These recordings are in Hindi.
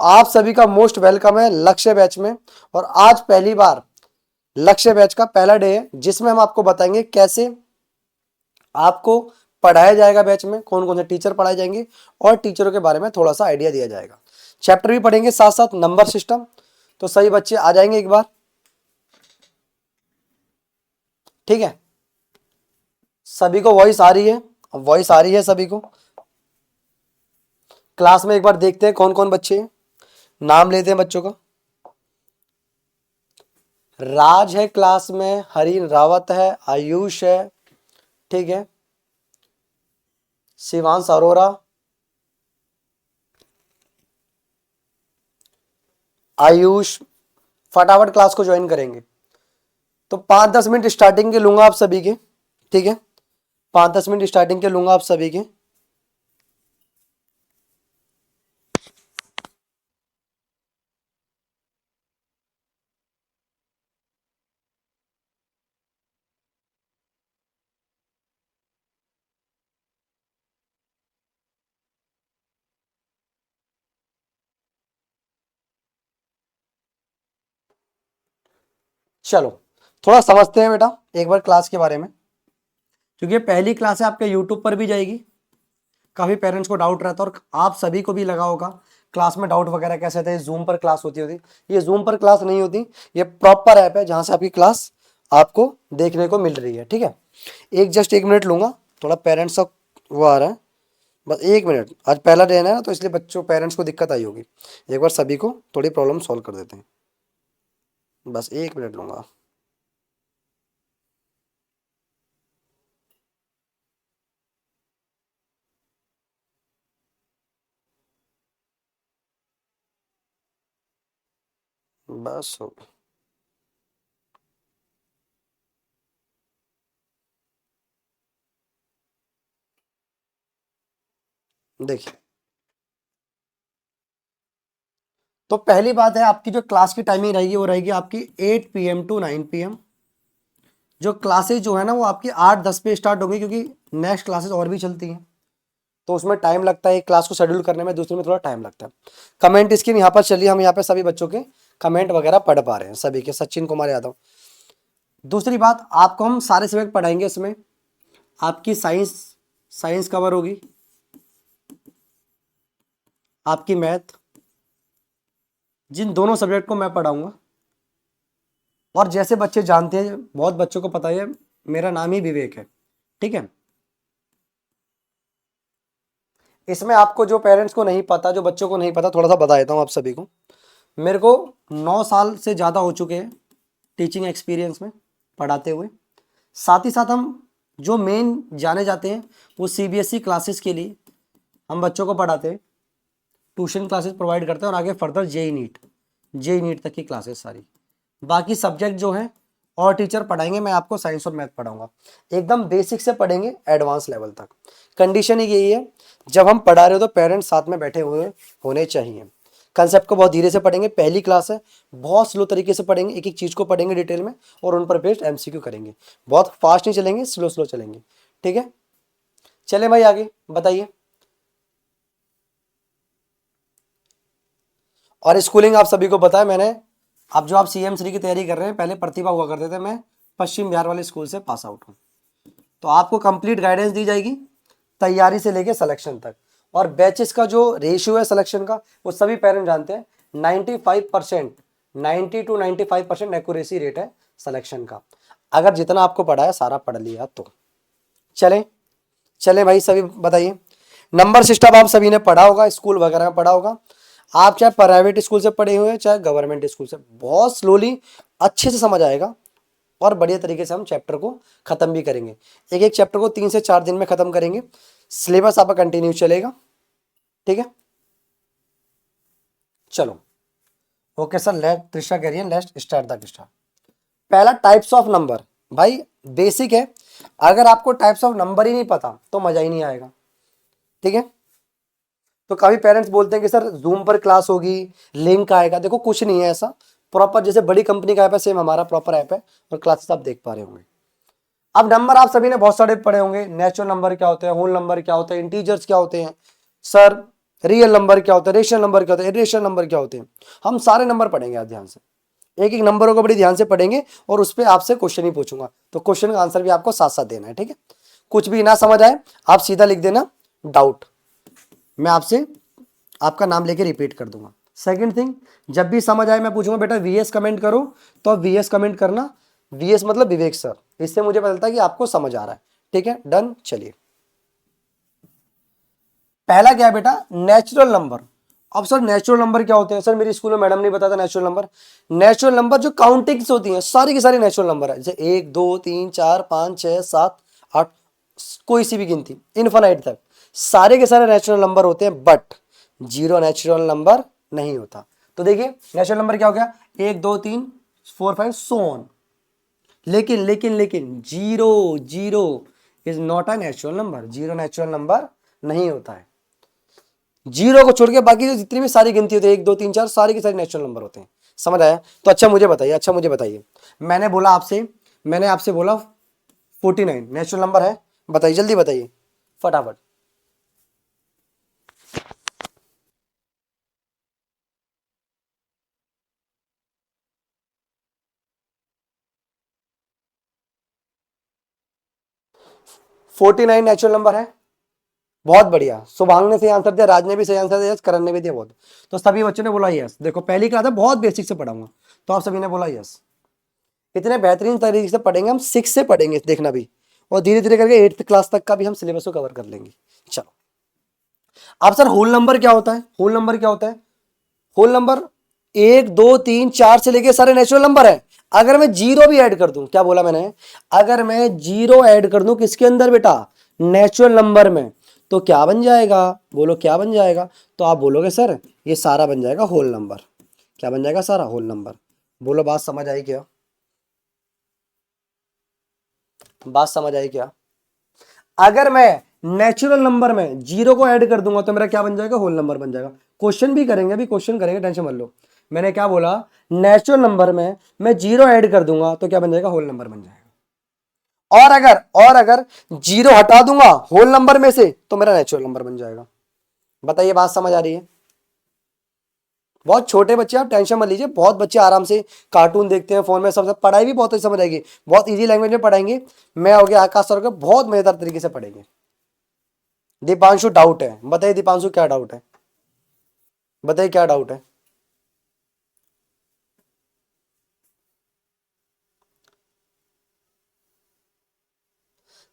आप सभी का मोस्ट वेलकम है लक्ष्य बैच में। और आज पहली बार लक्ष्य बैच का पहला डे है जिसमें हम आपको बताएंगे कैसे आपको पढ़ाया जाएगा, बैच में कौन कौन से टीचर पढ़ाए जाएंगे और टीचरों के बारे में थोड़ा सा आइडिया दिया जाएगा। चैप्टर भी पढ़ेंगे, साथ साथ नंबर सिस्टम। तो सही बच्चे आ जाएंगे एक बार, ठीक है। सभी को वॉइस आ रही है? वॉइस आ रही है सभी को? क्लास में एक बार देखते हैं कौन कौन बच्चे हैं, नाम लेते हैं बच्चों का। राज है क्लास में, हरीन रावत है, आयुष है, ठीक है, शिवांश अरोरा, आयुष। फटाफट क्लास को ज्वाइन करेंगे। तो 5-10 मिनट स्टार्टिंग के लूंगा आप सभी के, ठीक है। 5-10 मिनट स्टार्टिंग के लूंगा आप सभी के। चलो थोड़ा समझते हैं बेटा एक बार क्लास के बारे में, क्योंकि पहली क्लास है आपके यूट्यूब पर भी जाएगी। काफी पेरेंट्स को डाउट रहता है और आप सभी को भी लगा होगा क्लास में डाउट वगैरह कैसे आते हैं, जूम पर क्लास होती ये जूम पर क्लास नहीं होती, ये प्रॉपर ऐप है जहां से आपकी क्लास आपको देखने को मिल रही है, ठीक है। जस्ट 1 मिनट लूंगा, थोड़ा पेरेंट्स का वो आ रहा है, बस 1 मिनट। आज पहला डे है ना, तो इसलिए बच्चों पेरेंट्स को दिक्कत आई होगी। एक बार सभी को थोड़ी प्रॉब्लम सॉल्व कर देते हैं, बस 1 मिनट लूंगा। बस हो गया। देखिए, तो पहली बात है आपकी जो क्लास की टाइमिंग रहेगी वो रहेगी आपकी 8 PM to 9 PM। जो क्लासेज जो है ना वो आपकी 8-10 पे स्टार्ट होगी, क्योंकि नेक्स्ट क्लासेस और भी चलती हैं, तो उसमें टाइम लगता है। एक क्लास को शेड्यूल करने में दूसरे में थोड़ा टाइम लगता है। कमेंट स्क्रीन यहाँ पर चलिए, हम यहाँ पे सभी बच्चों के कमेंट वगैरह पढ़ पा रहे हैं, सभी के। सचिन कुमार यादव। दूसरी बात, आपको हम सारे सब्जेक्ट पढ़ाएंगे इसमें। आपकी साइंस साइंस कवर होगी, आपकी मैथ, जिन दोनों सब्जेक्ट को मैं पढ़ाऊंगा। और जैसे बच्चे जानते हैं, बहुत बच्चों को पता है मेरा नाम ही विवेक है, ठीक है। इसमें आपको जो पेरेंट्स को नहीं पता, जो बच्चों को नहीं पता, थोड़ा सा बता देता हूँ आप सभी को। मेरे को 9 साल से ज़्यादा हो चुके हैं टीचिंग एक्सपीरियंस में, पढ़ाते हुए। साथ ही साथ हम जो मेन जाने जाते हैं वो सीबीएसई क्लासेस के लिए हम बच्चों को पढ़ाते हैं, ट्यूशन क्लासेस प्रोवाइड करते हैं, और आगे फर्दर जेई नीट तक की क्लासेस सारी। बाकी सब्जेक्ट जो है और टीचर पढ़ाएंगे, मैं आपको साइंस और मैथ पढ़ाऊंगा। एकदम बेसिक से पढ़ेंगे एडवांस लेवल तक। कंडीशन ही यही है, जब हम पढ़ा रहे हो तो पेरेंट्स साथ में बैठे हुए होने चाहिए। कंसेप्ट को बहुत धीरे से पढ़ेंगे, पहली क्लास है, बहुत स्लो तरीके से पढ़ेंगे, एक एक चीज़ को पढ़ेंगे डिटेल में, और उन पर बेस्ड एमसीक्यू करेंगे। बहुत फास्ट नहीं चलेंगे, स्लो स्लो चलेंगे, ठीक है। चले भाई आगे बताइए। और स्कूलिंग आप सभी को पता है, मैंने अब जो आप CM3 की तैयारी कर रहे हैं, पहले प्रतिभा हुआ करते थे, मैं पश्चिम बिहार वाले स्कूल से पास आउट हूँ। तो आपको कंप्लीट गाइडेंस दी जाएगी तैयारी से लेके सिलेक्शन तक। और बैचेस का जो रेशियो है सिलेक्शन का, वो सभी पेरेंट जानते हैं, 95%, 90 to 95% एक्यूरेसी रेट है सिलेक्शन का, अगर जितना आपको पढ़ा है सारा पढ़ लिया तो। चलें चलें भाई, सभी बताइए। नंबर सिस्टम आप सभी ने पढ़ा होगा, स्कूल वगैरह में पढ़ा होगा। आप चाहे प्राइवेट स्कूल से पढ़े हुए हैं चाहे गवर्नमेंट स्कूल से, बहुत स्लोली अच्छे से समझ आएगा, और बढ़िया तरीके से हम चैप्टर को खत्म भी करेंगे। एक एक चैप्टर को 3 से 4 दिन में खत्म करेंगे। सिलेबस आपका कंटिन्यू चलेगा, ठीक है। चलो ओके सर, लेट त्रिशा कह रही है लेट्स स्टार्ट द क्वेश्चन। पहला टाइप्स ऑफ नंबर, भाई बेसिक है। अगर आपको टाइप्स ऑफ नंबर ही नहीं पता तो मजा ही नहीं आएगा, ठीक है। तो काफी पेरेंट्स बोलते हैं कि सर जूम पर क्लास होगी, लिंक आएगा। देखो कुछ नहीं है ऐसा, प्रॉपर जैसे बड़ी कंपनी का ऐप है, सेम हमारा प्रॉपर ऐप है, और क्लासेस आप देख पा रहे होंगे। अब नंबर आप सभी ने बहुत सारे पढ़े होंगे, नेचुरल नंबर क्या होते हैं, होल नंबर क्या होते हैं, इंटीजर्स क्या होते हैं। सर रियल नंबर क्या होता है, रेशनल नंबर क्या होता है, इरेशनल नंबर क्या होते हैं, हम सारे नंबर पढ़ेंगे आप ध्यान से, एक एक नंबरों को बड़ी ध्यान से पढ़ेंगे और उस पर आपसे क्वेश्चन ही पूछूंगा, तो क्वेश्चन का आंसर भी आपको साथ साथ देना है, ठीक है। कुछ भी ना समझ आए आप सीधा लिख देना डाउट, मैं आपसे आपका नाम लेके रिपीट कर दूंगा। सेकंड थिंग, जब भी समझ आए मैं पूछूंगा बेटा वीएस कमेंट करो, तो आप वीएस कमेंट करना, वीएस मतलब विवेक सर, इससे मुझे पता चलता है कि आपको समझ आ रहा है, ठीक है डन। चलिए पहला क्या है बेटा, नेचुरल नंबर। अब सर नेचुरल नंबर क्या होते हैं, सर मेरी स्कूल में मैडम ने बताया था नेचुरल नंबर, नेचुरल नंबर जो काउंटिंग्स होती हैं सारी की सारी नेचुरल नंबर है, जैसे 1 2 3 4 5 6 7 8, कोई सी भी गिनती इनफाइनाइट तक, सारे के सारे नेचुरल नंबर होते हैं, बट जीरो नेचुरल नंबर नहीं होता। तो देखिए नेचुरल नंबर क्या हो गया, 1 2 3 4 5 सो ऑन, लेकिन लेकिन लेकिन zero, zero is not a natural number, zero natural number नहीं होता है। जीरो को छोड़ के बाकी जो जितनी भी सारी गिनती होती है 1 2 3 4 सारी की सारी नेचुरल नंबर होते हैं, समझ आया। तो अच्छा मुझे बताइए, अच्छा मुझे बताइए, मैंने बोला आपसे, मैंने आपसे बोला 49 नेचुरल नंबर है, बताइए जल्दी बताइए फटाफट। फोर्टी नाइन नेचुरल नंबर है, बहुत बढ़िया, शुभांग ने सही आंसर दिया, राज ने भी सही आंसर दिया, करण ने भी दिया, बहुत, तो सभी बच्चों ने बोला यस। देखो पहली क्लास है, बहुत बेसिक से पढ़ाऊंगा, तो आप सभी ने बोला यस। इतने बेहतरीन तरीके से पढ़ेंगे हम, 6 से पढ़ेंगे देखना भी, और धीरे धीरे करके 8th क्लास तक का भी हम सिलेबस को कवर कर लेंगे। चलो अब सर होल नंबर क्या होता है, होल नंबर क्या होता है, होल नंबर 1 2 3 4 से लेके सारे नेचुरल नंबर है, अगर मैं जीरो भी ऐड कर दूं, क्या बोला मैंने, अगर मैं जीरो ऐड कर दूं किसके अंदर बेटा, नेचुरल नंबर में, तो क्या बन जाएगा, बोलो क्या बन जाएगा, तो आप बोलोगे सर ये सारा बन जाएगा होल नंबर, क्या बन जाएगा, सारा होल नंबर। बोलो बात समझ आई क्या, बात समझ आई क्या। अगर मैं नेचुरल नंबर में जीरो को ऐड कर दूंगा तो मेरा क्या बन जाएगा, होल नंबर बन जाएगा। क्वेश्चन भी करेंगे, अभी क्वेश्चन करेंगे, टेंशन मत लो। मैंने क्या बोला, नेचुरल नंबर में मैं जीरो ऐड कर दूंगा तो क्या बन जाएगा, होल नंबर बन जाएगा। और अगर जीरो हटा दूंगा होल नंबर में से तो मेरा नेचुरल नंबर बन जाएगा। बताइए बात समझ आ रही है। बहुत छोटे बच्चे आप टेंशन मत लीजिए, बहुत बच्चे आराम से कार्टून देखते हैं फोन में, सब पढ़ाई भी बहुत अच्छी समझ आएगी, बहुत इजी लैंग्वेज में पढ़ाएंगे। मैं हो गया आकाश सर हो गया, बहुत मजेदार तरीके से पढ़ेंगे। दीपांशु डाउट है, बताइए दीपांशु क्या डाउट है, बताइए क्या डाउट है।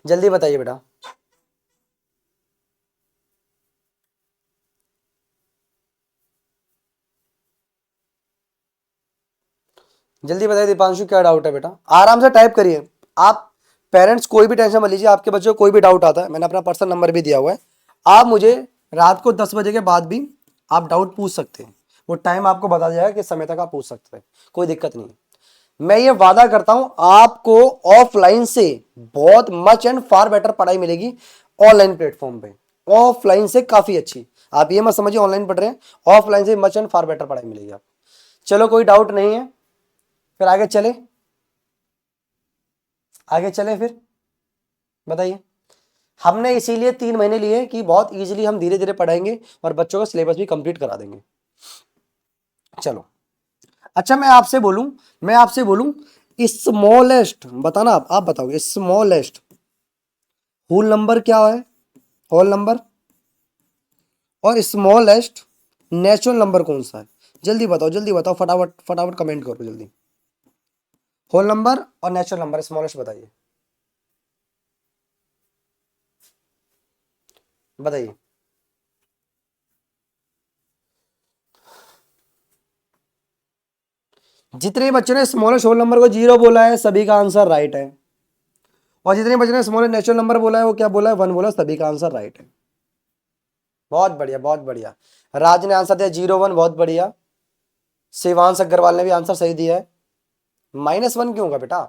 जल्दी बताइए बेटा, जल्दी बताइए दीपांशु क्या डाउट है बेटा, आराम से टाइप करिए आप। पेरेंट्स कोई भी टेंशन मत लीजिए, आपके बच्चों को कोई भी डाउट आता है, मैंने अपना पर्सनल नंबर भी दिया हुआ है, आप मुझे रात को 10 बजे के बाद भी आप डाउट पूछ सकते हैं, वो टाइम आपको बता जाएगा कि समय तक आप पूछ सकते हैं, कोई दिक्कत नहीं है। मैं ये वादा करता हूं आपको ऑफलाइन से बहुत मच एंड फार बेटर पढ़ाई मिलेगी ऑनलाइन प्लेटफॉर्म पे, ऑफलाइन से काफी अच्छी। आप ये मत समझिए ऑनलाइन पढ़ रहे हैं, ऑफलाइन से मच एंड फार बेटर पढ़ाई मिलेगी आपको। चलो कोई डाउट नहीं है, फिर आगे चले, आगे चले फिर बताइए। हमने इसीलिए 3 महीने लिए कि बहुत इजीली हम धीरे धीरे पढ़ाएंगे और बच्चों का सिलेबस भी कंप्लीट करा देंगे। चलो अच्छा मैं आपसे बोलूं स्मॉलेस्ट बताना, आप बताओगे स्मॉलेस्ट होल नंबर क्या है, होल नंबर, और स्मॉलेस्ट नेचुरल नंबर कौन सा है, जल्दी बताओ फटाफट फटाफट कमेंट करो जल्दी। होल नंबर और नेचुरल नंबर स्मॉलेस्ट बताइए, बताइए। जितने बच्चों ने स्मॉलेस्ट होल नंबर को जीरो बोला है सभी का आंसर राइट है, और जितने बच्चों ने स्मॉलेस्ट नेचुरल नंबर बोला है वो क्या बोला है, 1 बोला, सभी का आंसर राइट है। बहुत बढ़िया बहुत बढ़िया। राज ने आंसर दिया 0 1, बहुत बढ़िया। शिवांश अग्रवाल ने भी आंसर सही दिया है। -1 क्यों होगा बेटा,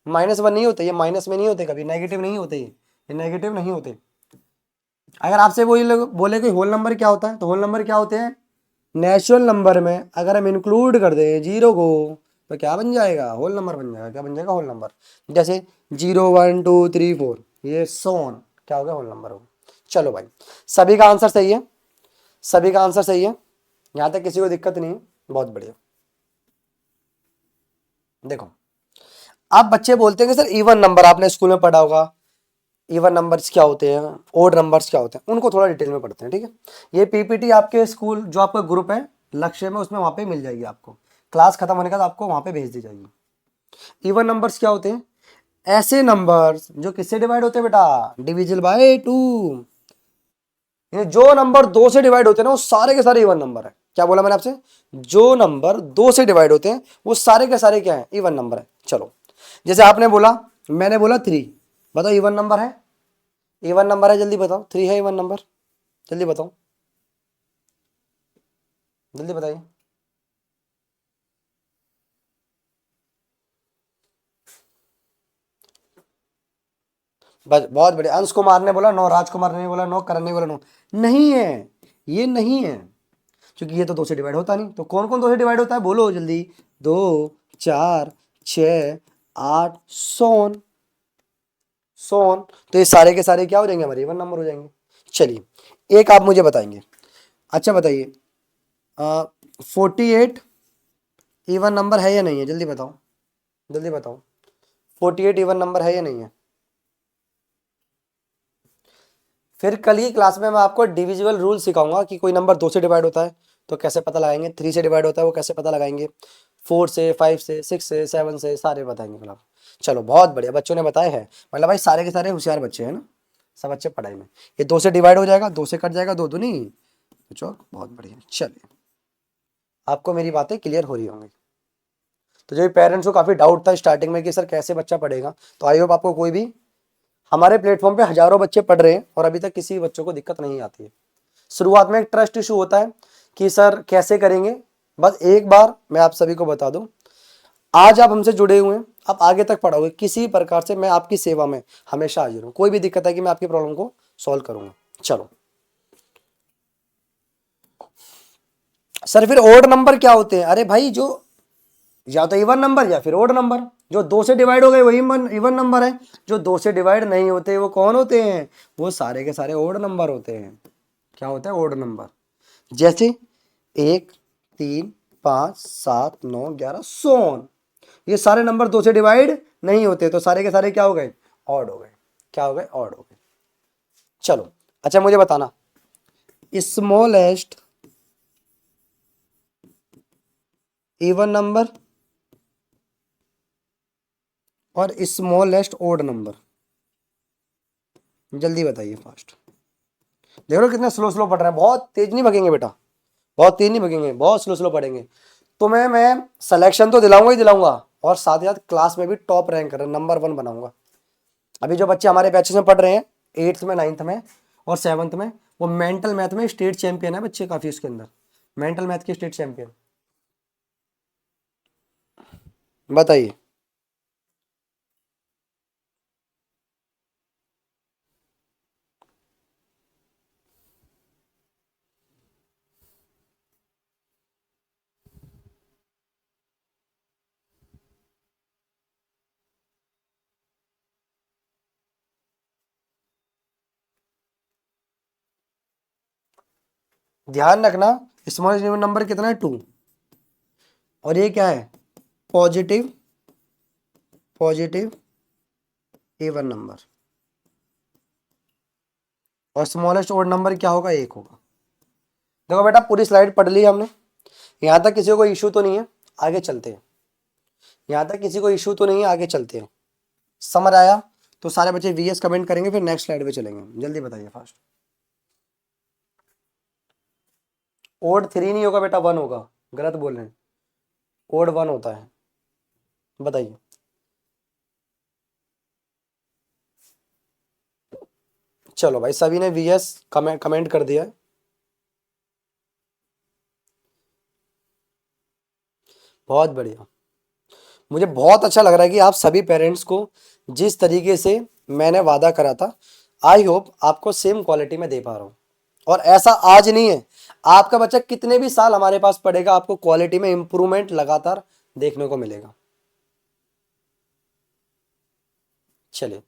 -1 नहीं होते, ये माइनस में नहीं होते, कभी नेगेटिव नहीं होते, ये नेगेटिव नहीं होते। अगर आपसे वही लोग बोले कि होल नंबर क्या होता है, तो होल नंबर क्या होते हैं, नेचुरल नंबर में अगर हम इंक्लूड कर दें जीरो को तो क्या बन जाएगा, होल नंबर बन जाएगा। क्या बन जाएगा, होल नंबर। जैसे 0 1 2 3 4 ये सोन क्या हो गया, होल नंबर हो। चलो भाई सभी का आंसर सही है, सभी का आंसर सही है, यहां तक किसी को दिक्कत नहीं है, बहुत बढ़िया। देखो आप बच्चे बोलते हैं कि सर इवन नंबर आपने स्कूल में पढ़ा होगा, इवन नंबर्स क्या होते हैं, ओड नंबर्स क्या होते हैं, उनको थोड़ा डिटेल में पढ़ते हैं, ठीक है। ये पीपीटी आपके स्कूल जो आपका ग्रुप है लक्ष्य में, उसमें वहां पे मिल जाएगी आपको, क्लास खत्म होने के बाद आपको वहां पे भेज दी जाएगी। इवन नंबर्स क्या होते हैं, ऐसे नंबर्स जो किससे डिवाइड होते हैं बेटा, डिविजिबल बाय 2। जो नंबर 2 से डिवाइड होते हैं ना वो सारे के सारे इवन नंबर है। क्या बोला मैंने आपसे, जो नंबर 2 से डिवाइड होते हैं वो सारे के सारे क्या है, इवन नंबर है। चलो जैसे आपने बोला, मैंने बोला 3, बताओ इवन नंबर है, इवन नंबर है, जल्दी बताओ, 3 है इवन नंबर, जल्दी बताओ, जल्दी बताइए। बस बहुत बढ़िया, अंश कुमार ने बोला 9, राजकुमार ने बोला 9, करण ने बोला 9। नहीं है, ये नहीं है, क्योंकि ये तो 2 से डिवाइड होता नहीं। तो कौन कौन 2 से डिवाइड होता है, बोलो जल्दी। 2, 4, 6, 8, सोन, सोन। तो ये सारे के सारे क्या हो जाएंगे, हमारे इवन नंबर हो जाएंगे। चलिए एक आप मुझे बताएंगे, अच्छा बताइए, 48 इवन नंबर है या नहीं है, जल्दी बताओ, जल्दी बताओ, 48 इवन नंबर है या नहीं है। फिर कल की क्लास में मैं आपको डिविजिबल रूल सिखाऊंगा कि कोई नंबर 2 से डिवाइड होता है तो कैसे पता लगाएंगे, 3 से डिवाइड होता है वो कैसे पता लगाएंगे, 4 से, 5 से, 6 से, 7 से, सारे बताएंगे कल आप। चलो बहुत बढ़िया, बच्चों ने बताया है, मतलब भाई सारे के सारे होशियार बच्चे हैं ना, सब अच्छे पढ़ाई में। ये 2 से डिवाइड हो जाएगा, 2 से कट जाएगा, 2 दूनी तो चौक, बहुत बढ़िया। चलिए आपको मेरी बातें क्लियर हो रही होंगी। तो जो पेरेंट्स को काफ़ी डाउट था स्टार्टिंग में कि सर कैसे बच्चा पढ़ेगा, तो आई होप आपको कोई भी, हमारे प्लेटफॉर्म पे हजारों बच्चे पढ़ रहे हैं और अभी तक किसी बच्चों को दिक्कत नहीं आती है। शुरुआत में एक ट्रस्ट इशू होता है कि सर कैसे करेंगे। बस एक बार मैं आप सभी को बता दूं, आज आप हमसे जुड़े हुए हैं, आप आगे तक पढ़ोगे, किसी प्रकार से मैं आपकी सेवा में हमेशा हाजिर हूं, कोई भी दिक्कत है कि मैं आपकी प्रॉब्लम को सॉल्व करूंगा। चलो सर फिर ओड नंबर क्या होते हैं, अरे भाई जो या तो इवन नंबर या फिर ओड नंबर, जो 2 से डिवाइड हो गए वही इवन नंबर है, जो 2 से डिवाइड नहीं होते वो कौन होते हैं, वो सारे के सारे ओड नंबर होते हैं। क्या होता है, ओड नंबर। जैसे 1, 3, 5, 7, 9, 11, सोन, ये सारे नंबर 2 से डिवाइड नहीं होते तो सारे के सारे क्या हो गए, ऑड हो गए। क्या हो गए, ऑड हो गए। चलो अच्छा मुझे बताना, स्मॉलेस्ट इवन नंबर और स्मॉलेस्ट ओड नंबर, जल्दी बताइए फास्ट। देख लो कितने स्लो स्लो पढ़ रहे हैं, बहुत तेज नहीं भगेंगे बेटा, बहुत तेज नहीं भगेंगे, बहुत स्लो स्लो पढ़ेंगे। तुम्हें मैं सिलेक्शन तो दिलाऊंगा ही दिलाऊंगा, और साथ ही साथ क्लास में भी टॉप रैंक कर नंबर 1 बनाऊंगा। अभी जो बच्चे हमारे बैचेस में पढ़ रहे हैं 8th में, 9th में और 7th में, वो मेंटल मैथ में स्टेट चैंपियन है बच्चे काफी, उसके अंदर मेंटल मैथ के स्टेट चैंपियन। बताइए। ध्यान रखना, स्मॉल नंबर कितना है, 2, और ये क्या है, पॉजिटिव, पॉजिटिव इवन नंबर, और स्मॉलेस्ट ओड नंबर क्या होगा, 1 होगा। देखो बेटा पूरी स्लाइड पढ़ ली हमने, यहां तक किसी को इशू तो नहीं है, आगे चलते हैं। यहां तक किसी को इशू तो नहीं है, आगे चलते हैं। समझ आया तो सारे बच्चे वीएस कमेंट करेंगे, फिर नेक्स्ट स्लाइड पे चलेंगे, जल्दी बताइए फास्ट। ओड 3 नहीं होगा बेटा, 1 होगा, गलत बोल रहे हैं, ओड 1 होता है। बताइए। चलो भाई सभी ने वीएस कमेंट कर दिया है। बहुत बढ़िया, मुझे बहुत अच्छा लग रहा है कि आप सभी पेरेंट्स को जिस तरीके से मैंने वादा करा था, आई होप आपको सेम क्वालिटी में दे पा रहा हूं। और ऐसा आज नहीं है, आपका बच्चा कितने भी साल हमारे पास पढ़ेगा, आपको क्वालिटी में इंप्रूवमेंट लगातार देखने को मिलेगा। चलिए,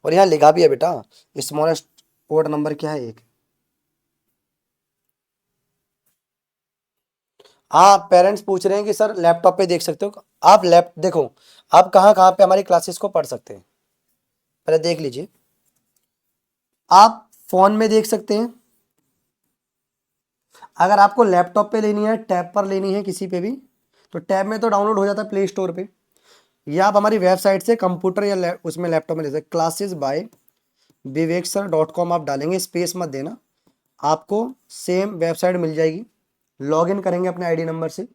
और यहाँ लिखा भी है बेटा, स्मॉलेस्ट ओड नंबर क्या है? 1। हाँ, पेरेंट्स पूछ रहे हैं कि सर लैपटॉप पे देख सकते हो आप? देखो, आप कहाँ कहाँ पे हमारी क्लासेस को पढ़ सकते हैं, पहले देख लीजिए। आप फोन में देख सकते हैं, अगर आपको लैपटॉप पे लेनी है, टैब पर लेनी है, किसी पे भी, तो टैब में तो डाउनलोड हो जाता है प्ले स्टोर पे, या आप हमारी वेबसाइट से कंप्यूटर या उसमें लैपटॉप में ले सकते। क्लासेस बाय viveksir.com आप डालेंगे, स्पेस मत देना, आपको सेम वेबसाइट मिल जाएगी। लॉगिन करेंगे अपने आईडी नंबर से,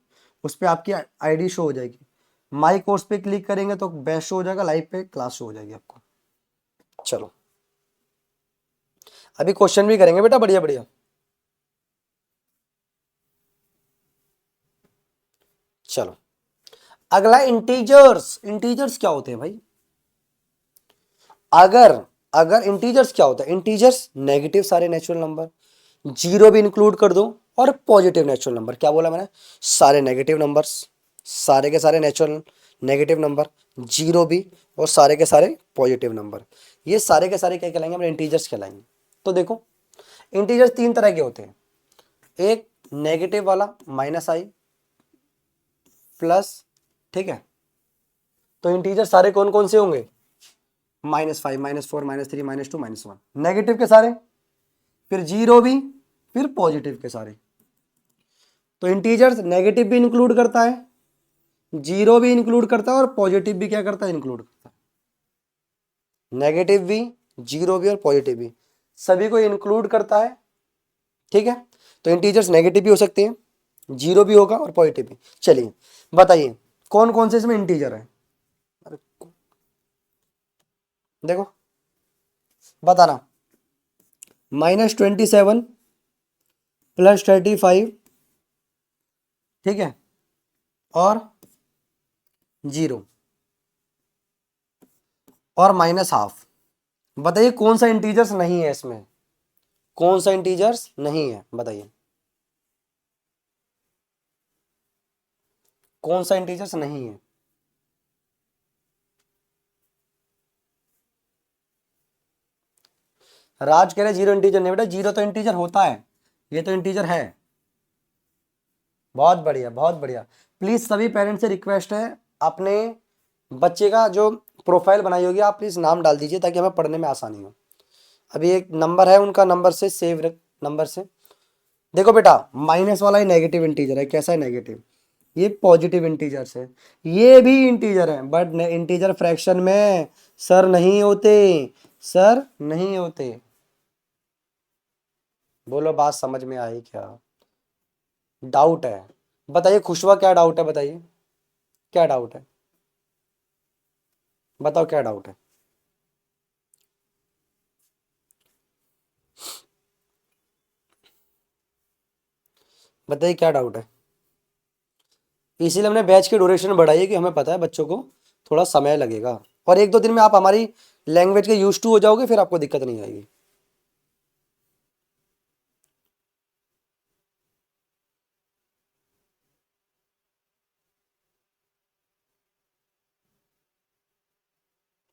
उस पर आपकी आईडी शो हो जाएगी। माई कोर्स पे क्लिक करेंगे तो बैच शो हो जाएगा, लाइव पे क्लास शो हो जाएगी आपको। चलो, अभी क्वेश्चन भी करेंगे बेटा, बढ़िया बढ़िया। चलो, अगला इंटीजर्स। इंटीजर्स क्या होते हैं भाई? अगर अगर इंटीजर्स क्या होता है? इंटीजर्स नेगेटिव सारे नेचुरल नंबर, जीरो भी इंक्लूड कर दो, और पॉजिटिव नेचुरल नंबर। क्या बोला मैंने? सारे नेगेटिव नंबर्स, सारे के सारे नेचुरल नेगेटिव नंबर, जीरो भी, और सारे के सारे पॉजिटिव नंबर, ये सारे के सारे क्या कहलाएंगे? हमारे इंटीजर्स कहलाएंगे। तो देखो, इंटीजर्स 3 तरह के होते हैं। एक नेगेटिव वाला, -i प्लस, ठीक है। तो इंटीजर सारे कौन कौन से होंगे? -5, -4, -3, -2, -1, नेगेटिव के सारे, फिर जीरो भी, फिर पॉजिटिव के सारे। तो इंटीजर्स नेगेटिव भी इंक्लूड करता है, जीरो भी इंक्लूड करता है, और पॉजिटिव भी क्या करता है? इंक्लूड करता है। नेगेटिव भी, जीरो भी, और पॉजिटिव भी, सभी को इंक्लूड करता है, ठीक है। तो इंटीजर्स नेगेटिव भी हो सकते हैं, जीरो भी होगा, और पॉजिटिव भी। चलिए बताइए कौन कौन से इसमें इंटीजर है? अरे, देखो बताना। -27 +35, ठीक है, और जीरो, और -हाफ। बताइए कौन सा इंटीजर्स नहीं है इसमें? कौन सा इंटीजर्स नहीं है बताइए? कौन सा इंटीजर्स नहीं है? राज कह रहे जीरो इंटीजर नहीं बेटा, जीरो तो इंटीजर होता है, ये तो इंटीजर है। बहुत बढ़िया, बहुत बढ़िया। प्लीज सभी पेरेंट्स से रिक्वेस्ट है, अपने बच्चे का जो प्रोफाइल बनाई होगी आप प्लीज नाम डाल दीजिए, ताकि हमें पढ़ने में आसानी हो। अभी एक नंबर है उनका, नंबर से सेव नंबर से। देखो बेटा, माइनस वाला ही नेगेटिव इंटीजर है। कैसा है नेगेटिव? ये पॉजिटिव इंटीजर्स है, ये भी इंटीजर है, बट इंटीजर फ्रैक्शन में सर नहीं होते, सर नहीं होते। बोलो बात समझ में आई क्या? डाउट है? बताइए खुशवा, क्या डाउट है बताइए, क्या डाउट है? बताओ क्या डाउट है? बताइए क्या डाउट है? इसीलिए हमने बैच की ड्यूरेशन बढ़ाई है, कि हमें पता है बच्चों को थोड़ा समय लगेगा, और 1-2 दिन में आप हमारी लैंग्वेज के यूज टू हो जाओगे, फिर आपको दिक्कत नहीं आएगी।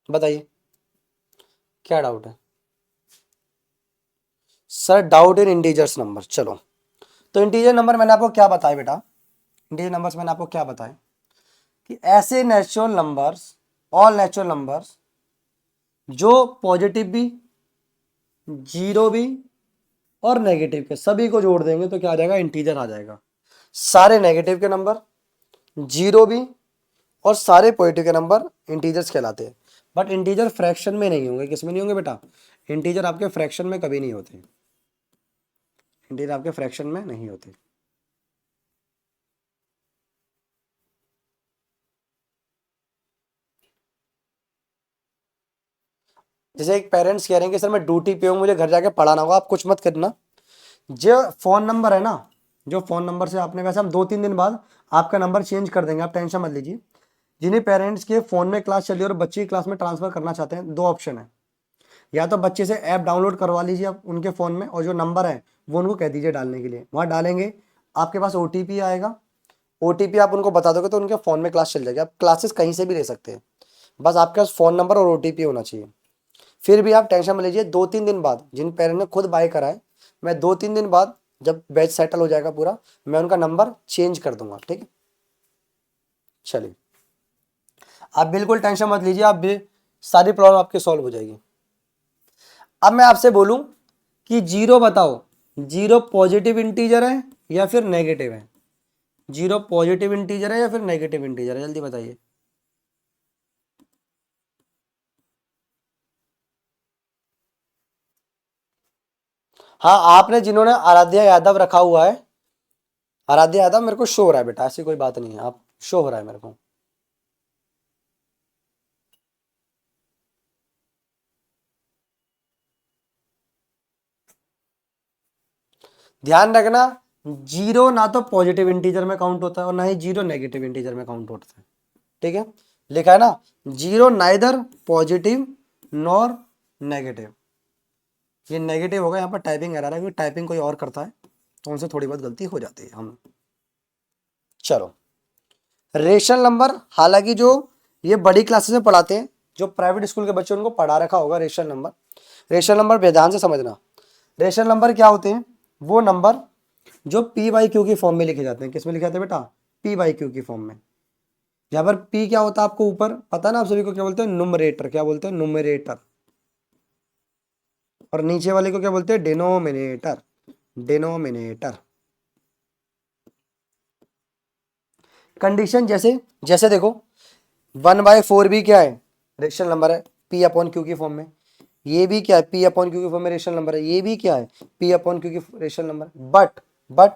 बताइए क्या डाउट है? Sir doubt in integers number. चलो, तो इंटीजर नंबर मैंने आपको क्या बताया बेटा? इंटीजर नंबर्स मैंने आपको क्या बताया? कि ऐसे natural numbers, all natural numbers जो पॉजिटिव भी, जीरो भी, और नेगेटिव के सभी को जोड़ देंगे तो क्या आ जाएगा? इंटीजर आ जाएगा। सारे नेगेटिव के नंबर, जीरो भी, और सारे पॉजिटिव के नंबर इंटीजर्स कहलाते हैं। बट इंटीजर फ्रैक्शन में नहीं होंगे। किस में नहीं होंगे बेटा? इंटीजर आपके फ्रैक्शन में कभी नहीं होते, इंटीजर आपके फ्रैक्शन में नहीं होते। जैसे एक पेरेंट्स कह रहे हैं कि सर मैं ड्यूटी पे हूँ, मुझे घर जाके पढ़ाना होगा, आप कुछ मत करना। जो फोन नंबर है ना, जो फोन नंबर से आपने, वैसे हम 2-3 दिन बाद आपका नंबर चेंज कर देंगे, आप टेंशन मत लीजिए। जिन्हें पेरेंट्स के फोन में क्लास चल रही है और बच्चे की क्लास में ट्रांसफर करना चाहते हैं, 2 ऑप्शन है। या तो बच्चे से ऐप डाउनलोड करवा लीजिए आप उनके फ़ोन में, और जो नंबर है वो उनको कह दीजिए डालने के लिए, वहाँ डालेंगे, आपके पास ओटीपी आएगा, ओटीपी आप उनको बता दोगे तो उनके फ़ोन में क्लास चल जाएगी। आप क्लासेस कहीं से भी ले सकते हैं, बस आपके पास फ़ोन नंबर और ओटीपी होना चाहिए। फिर भी आप टेंशन मत लीजिए, 2-3 दिन बाद जिन पेरेंट ने खुद बाय करा है, मैं 2-3 दिन बाद जब बैच सेटल हो जाएगा पूरा, मैं उनका नंबर चेंज कर दूंगा, ठीक है। चलिए, आप बिल्कुल टेंशन मत लीजिए, आप भी सारी प्रॉब्लम आपकी सॉल्व हो जाएगी। अब मैं आपसे बोलूं कि जीरो बताओ, जीरो पॉजिटिव इंटीजर है या फिर नेगेटिव है? जीरो पॉजिटिव इंटीजर है या फिर नेगेटिव इंटीजर है? जल्दी बताइए। हाँ, आपने जिन्होंने आराध्या यादव रखा हुआ है, आराध्या यादव मेरे को शो हो रहा है बेटा, ऐसी कोई बात नहीं है, आप शो हो रहा है मेरे को। ध्यान रखना, जीरो ना तो पॉजिटिव इंटीजर में काउंट होता है और ना ही जीरो नेगेटिव इंटीजर में काउंट होता है, ठीक है। लिखा है ना, zero neither positive nor negative. ये नेगेटिव होगा, यहाँ पर टाइपिंग एरर है क्योंकि टाइपिंग कोई और करता है तो उनसे थोड़ी बहुत गलती हो जाती है हम। चलो, रेशनल नंबर, हालांकि जो ये बड़ी क्लासेस में पढ़ाते हैं, जो प्राइवेट स्कूल के बच्चे उनको पढ़ा रखा होगा रेशनल नंबर। रेशनल नंबर ध्यान से समझना, रेशनल नंबर क्या होते हैं? वो नंबर जो पी बाई क्यू की फॉर्म में लिखे जाते हैं। किस में लिखे जाते हैं बेटा? पी बाई क्यू की फॉर्म में। यहाँ पर पी क्या होता है आपको ऊपर पता है ना, आप सभी को क्या बोलते हैं? नुमरेटर। क्या बोलते हैं? नुमरेटर। और नीचे वाले को क्या बोलते हैं? डिनोमिनेटर। डिनोमिनेटर। कंडीशन जैसे जैसे देखो, 1/4 भी क्या है? रेशनल नंबर है, पी अपॉन क्यू की फॉर्म में। ये भी क्या है? पी अपॉन क्यू की फॉर्म में रेशनल नंबर है। ये भी क्या है? पी अपॉन क्यू की रेशनल नंबर। बट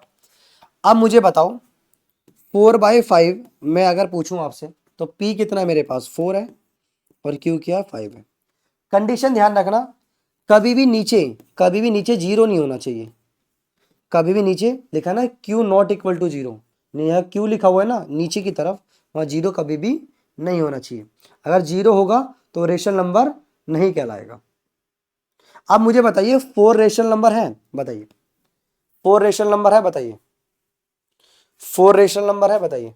अब मुझे बताओ, 4/5 मैं अगर पूछूं आपसे तो पी कितना है मेरे पास? 4 है और क्यू क्या है? 5 है। कंडीशन ध्यान रखना, कभी भी नीचे जीरो नहीं होना चाहिए। कभी भी नीचे लिखा ना q not equal to zero, यहाँ क्यू लिखा हुआ है ना नीचे की तरफ, वहां जीरो कभी भी नहीं होना चाहिए। अगर जीरो होगा तो रेशनल नंबर नहीं कहलाएगा। अब मुझे बताइए, 4 रेशनल नंबर है? बताइए, 4 रेशनल नंबर है? बताइए, 4 रेशनल नंबर है? बताइए।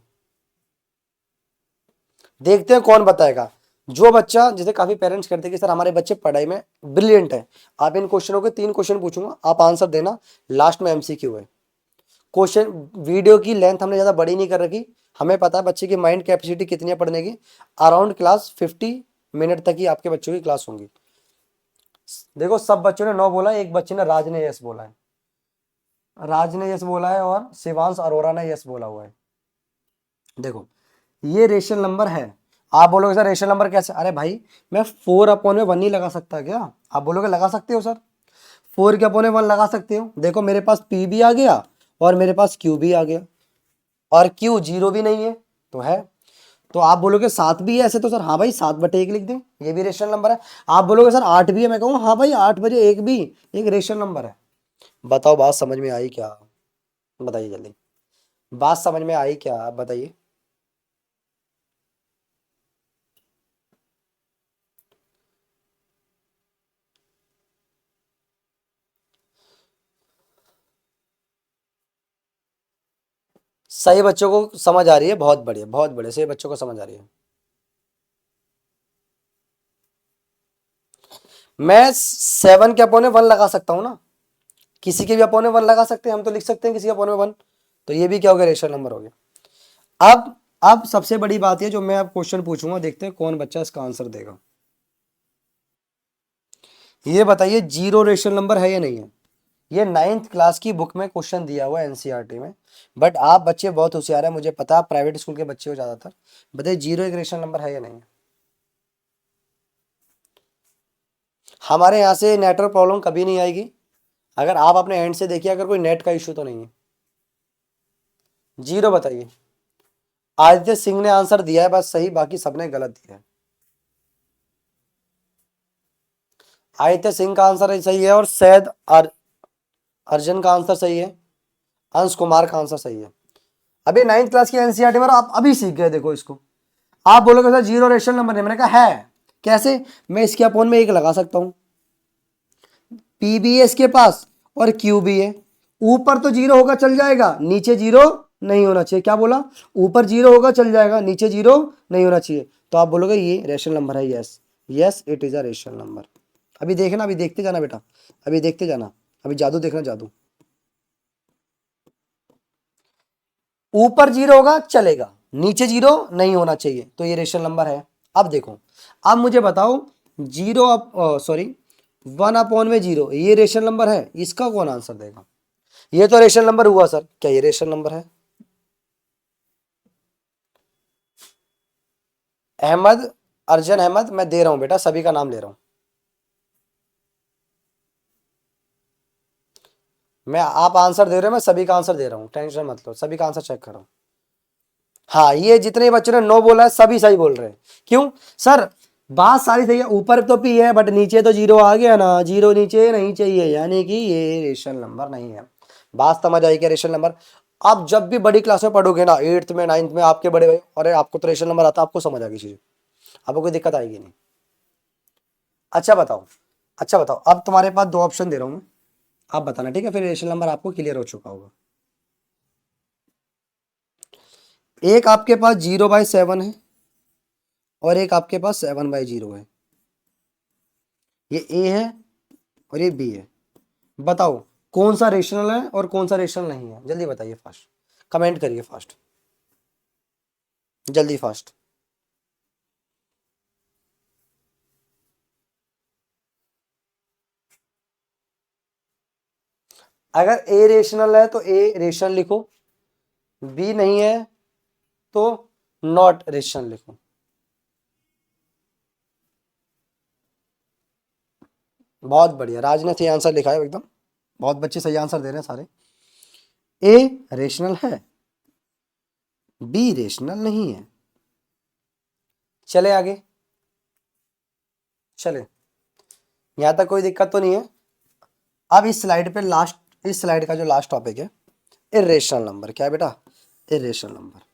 देखते हैं कौन बताएगा। जो बच्चा, जैसे काफी पेरेंट्स कहते हैं कि सर हमारे बच्चे पढ़ाई में ब्रिलियंट है, आप इन क्वेश्चनों के 3 क्वेश्चन पूछूंगा, आप आंसर देना, लास्ट में एमसीक्यू है। क्वेश्चन, वीडियो की लेंथ हमने ज़्यादा बड़ी नहीं कर रखी, हमें पता है बच्चे की माइंड कैपेसिटी कितनी है पढ़ने की। अराउंड क्लास 50 मिनट तक ही आपके बच्चों की क्लास होंगी। देखो, सब बच्चों ने नो बोला, एक बच्चे ने, राज ने यस बोला है, राज ने यस बोला है और शिवांश अरोरा ने यस बोला हुआ है। देखो, ये रेशनल नंबर है। आप बोलोगे सर रेशनल नंबर कैसे? अरे भाई, मैं 4/1 नहीं लगा सकता क्या? आप बोलोगे लगा सकते हो सर, 4/1 लगा सकते हो। देखो, मेरे पास पी भी आ गया और मेरे पास क्यू भी आ गया, और क्यू जीरो भी नहीं है तो है। तो आप बोलोगे 7 भी है ऐसे, तो सर हाँ भाई 7/1 लिख दें, ये भी रेशनल नंबर है। आप बोलोगे सर 8 भी है, मैं कहूँ हाँ भाई 8/1 भी एक रेशनल नंबर है। बताओ, बात समझ में आई क्या? बताइए जल्दी, बात समझ में आई क्या? आप बताइए। सही बच्चों को समझ आ रही है, बहुत बढ़िया, बहुत बढ़िया, सही बच्चों को समझ आ रही है। मैं 7/1 लगा सकता हूँ ना, किसी के भी अपॉन 1 लगा सकते हैं हम, तो लिख सकते हैं किसी के अपॉन 1। तो ये भी क्या हो गया? रेशनल नंबर हो गया। अब सबसे बड़ी बात है, जो मैं अब क्वेश्चन पूछूंगा, देखते हैं कौन बच्चा इसका आंसर देगा। ये बताइए, जीरो रेशनल नंबर है या नहीं है? ये 9th क्लास की बुक में क्वेश्चन दिया हुआ है एनसीईआरटी में। बट आप बच्चे बहुत होशियार है, मुझे पता, प्राइवेट स्कूल के बच्चे हो ज्यादातर। बताइए, जीरो एक रेशनल नंबर है या नहीं है? हमारे यहाँ से नेटवर्क प्रॉब्लम कभी नहीं आएगी, अगर आप अपने एंड से देखिए, अगर कोई नेट का इश्यू तो नहीं है। जीरो बताइए। आदित्य सिंह ने आंसर दिया है बस सही, बाकी सबने गलत दिया है। आदित्य सिंह का आंसर सही है और सैयद अर्जन का आंसर सही है, अंश कुमार का आंसर सही है। अभी 9th क्लास की एनसीईआरटी में आप अभी सीख गए, देखो इसको। आप बोलोगे सर जीरो रेशनल नंबर है, मैंने कहा है। कैसे? मैं इसके अपॉन में 1 लगा सकता हूं, पी भी है इसके पास और क्यू भी है। ऊपर तो जीरो होगा चल जाएगा, नीचे जीरो नहीं होना चाहिए। क्या बोला? ऊपर जीरो होगा चल जाएगा, नीचे जीरो नहीं होना चाहिए। तो आप बोलोगे ये रेशनल नंबर है। Yes, yes it is a rational number. अभी देखना, अभी देखते जाना बेटा, अभी देखते जाना, अभी जादू देखना, जादू। ऊपर जीरो होगा चलेगा, नीचे जीरो नहीं होना चाहिए, तो ये रेशनल नंबर है। अब देखो, अब मुझे बताओ, जीरो सॉरी 1 में जीरो, ये रेशनल नंबर है, इसका कौन आंसर देगा? ये तो रेशनल नंबर हुआ सर, क्या ये रेशनल नंबर है? अहमद, अर्जन अहमद, मैं दे रहा हूं बेटा, सभी का नाम ले रहा हूं मैं। आप आंसर दे रहे हो, मैं सभी का आंसर दे रहा हूं, टेंशन मत लो, सभी का आंसर चेक करो। हाँ, ये जितने बच्चों ने नो बोला है सभी सही बोल रहे हैं। क्यों सर? बात सारी सही है, ऊपर तो पी है बट नीचे तो जीरो आ गया ना, जीरो नीचे नहीं चाहिए, यानी कि ये रेशनल नंबर नहीं है। बात समझ आई क्या? रेशनल नंबर आप जब भी बड़ी क्लास में पढ़ोगे ना, 8th में 9th में, आपके बड़े भाई, अरे आपको तो रेशनल नंबर आता, आपको समझ आ गई चीज, आपको कोई दिक्कत आएगी नहीं। अच्छा बताओ, अच्छा बताओ, अब तुम्हारे पास दो ऑप्शन दे रहा हूं मैं, आप बताना, ठीक है? फिर रेशनल नंबर आपको क्लियर हो चुका होगा। एक आपके पास 0/7 है, और एक आपके पास 7/0 है। ये ए है और ये बी है। बताओ कौन सा रेशनल है और कौन सा रेशनल नहीं है? जल्दी बताइए, फास्ट कमेंट करिए, फास्ट, जल्दी फास्ट। अगर ए रेशनल है तो ए रेशनल लिखो, बी नहीं है तो नॉट रेशनल लिखो। बहुत बढ़िया, राज ने सही आंसर लिखा है एकदम, बहुत बच्चे सही आंसर दे रहे हैं सारे। ए रेशनल है, बी रेशनल नहीं है। चले आगे, चले, यहां तक कोई दिक्कत तो नहीं है। अब इस स्लाइड पे लास्ट, इस स्लाइड का जो लास्ट टॉपिक है, इरेशनल नंबर। क्या है बेटा? Irrational number.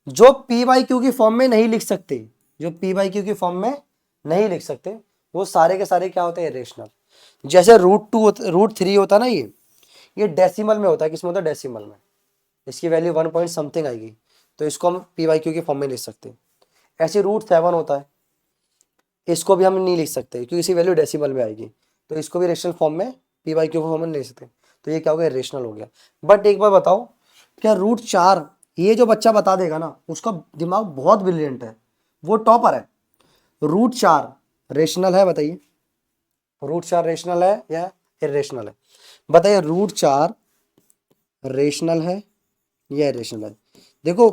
जो पी बाई क्यू की फॉर्म में नहीं लिख सकते, जो पी बाई क्यू की फॉर्म में नहीं लिख सकते, वो सारे के सारे क्या होते हैं? इरेशनल। जैसे √2 √3 होता है ना, ये डेसिमल में होता है। किसमें होता है? डेसिमल में। इसकी वैल्यू 1 पॉइंट समथिंग आएगी, तो इसको हम पी बाई क्यू की फॉर्म में लिख सकते हैं। ऐसे √7 होता है, इसको भी हम नहीं लिख सकते क्योंकि इसकी वैल्यू डेसिमल में आएगी, तो इसको भी रेशनल फॉर्म में पी बाई क्यू फॉर्म में नहीं लिख सकते। तो ये क्या हो गया? रेशनल हो गया। बट एक बार बताओ, क्या √4, ये जो बच्चा बता देगा ना, उसका दिमाग बहुत ब्रिलियंट है, वो टॉपर है। √4 रेशनल है? बताइए, √4 रेशनल है या इरेशनल है? बताइए, √4 रेशनल है या इरेशनल है? देखो,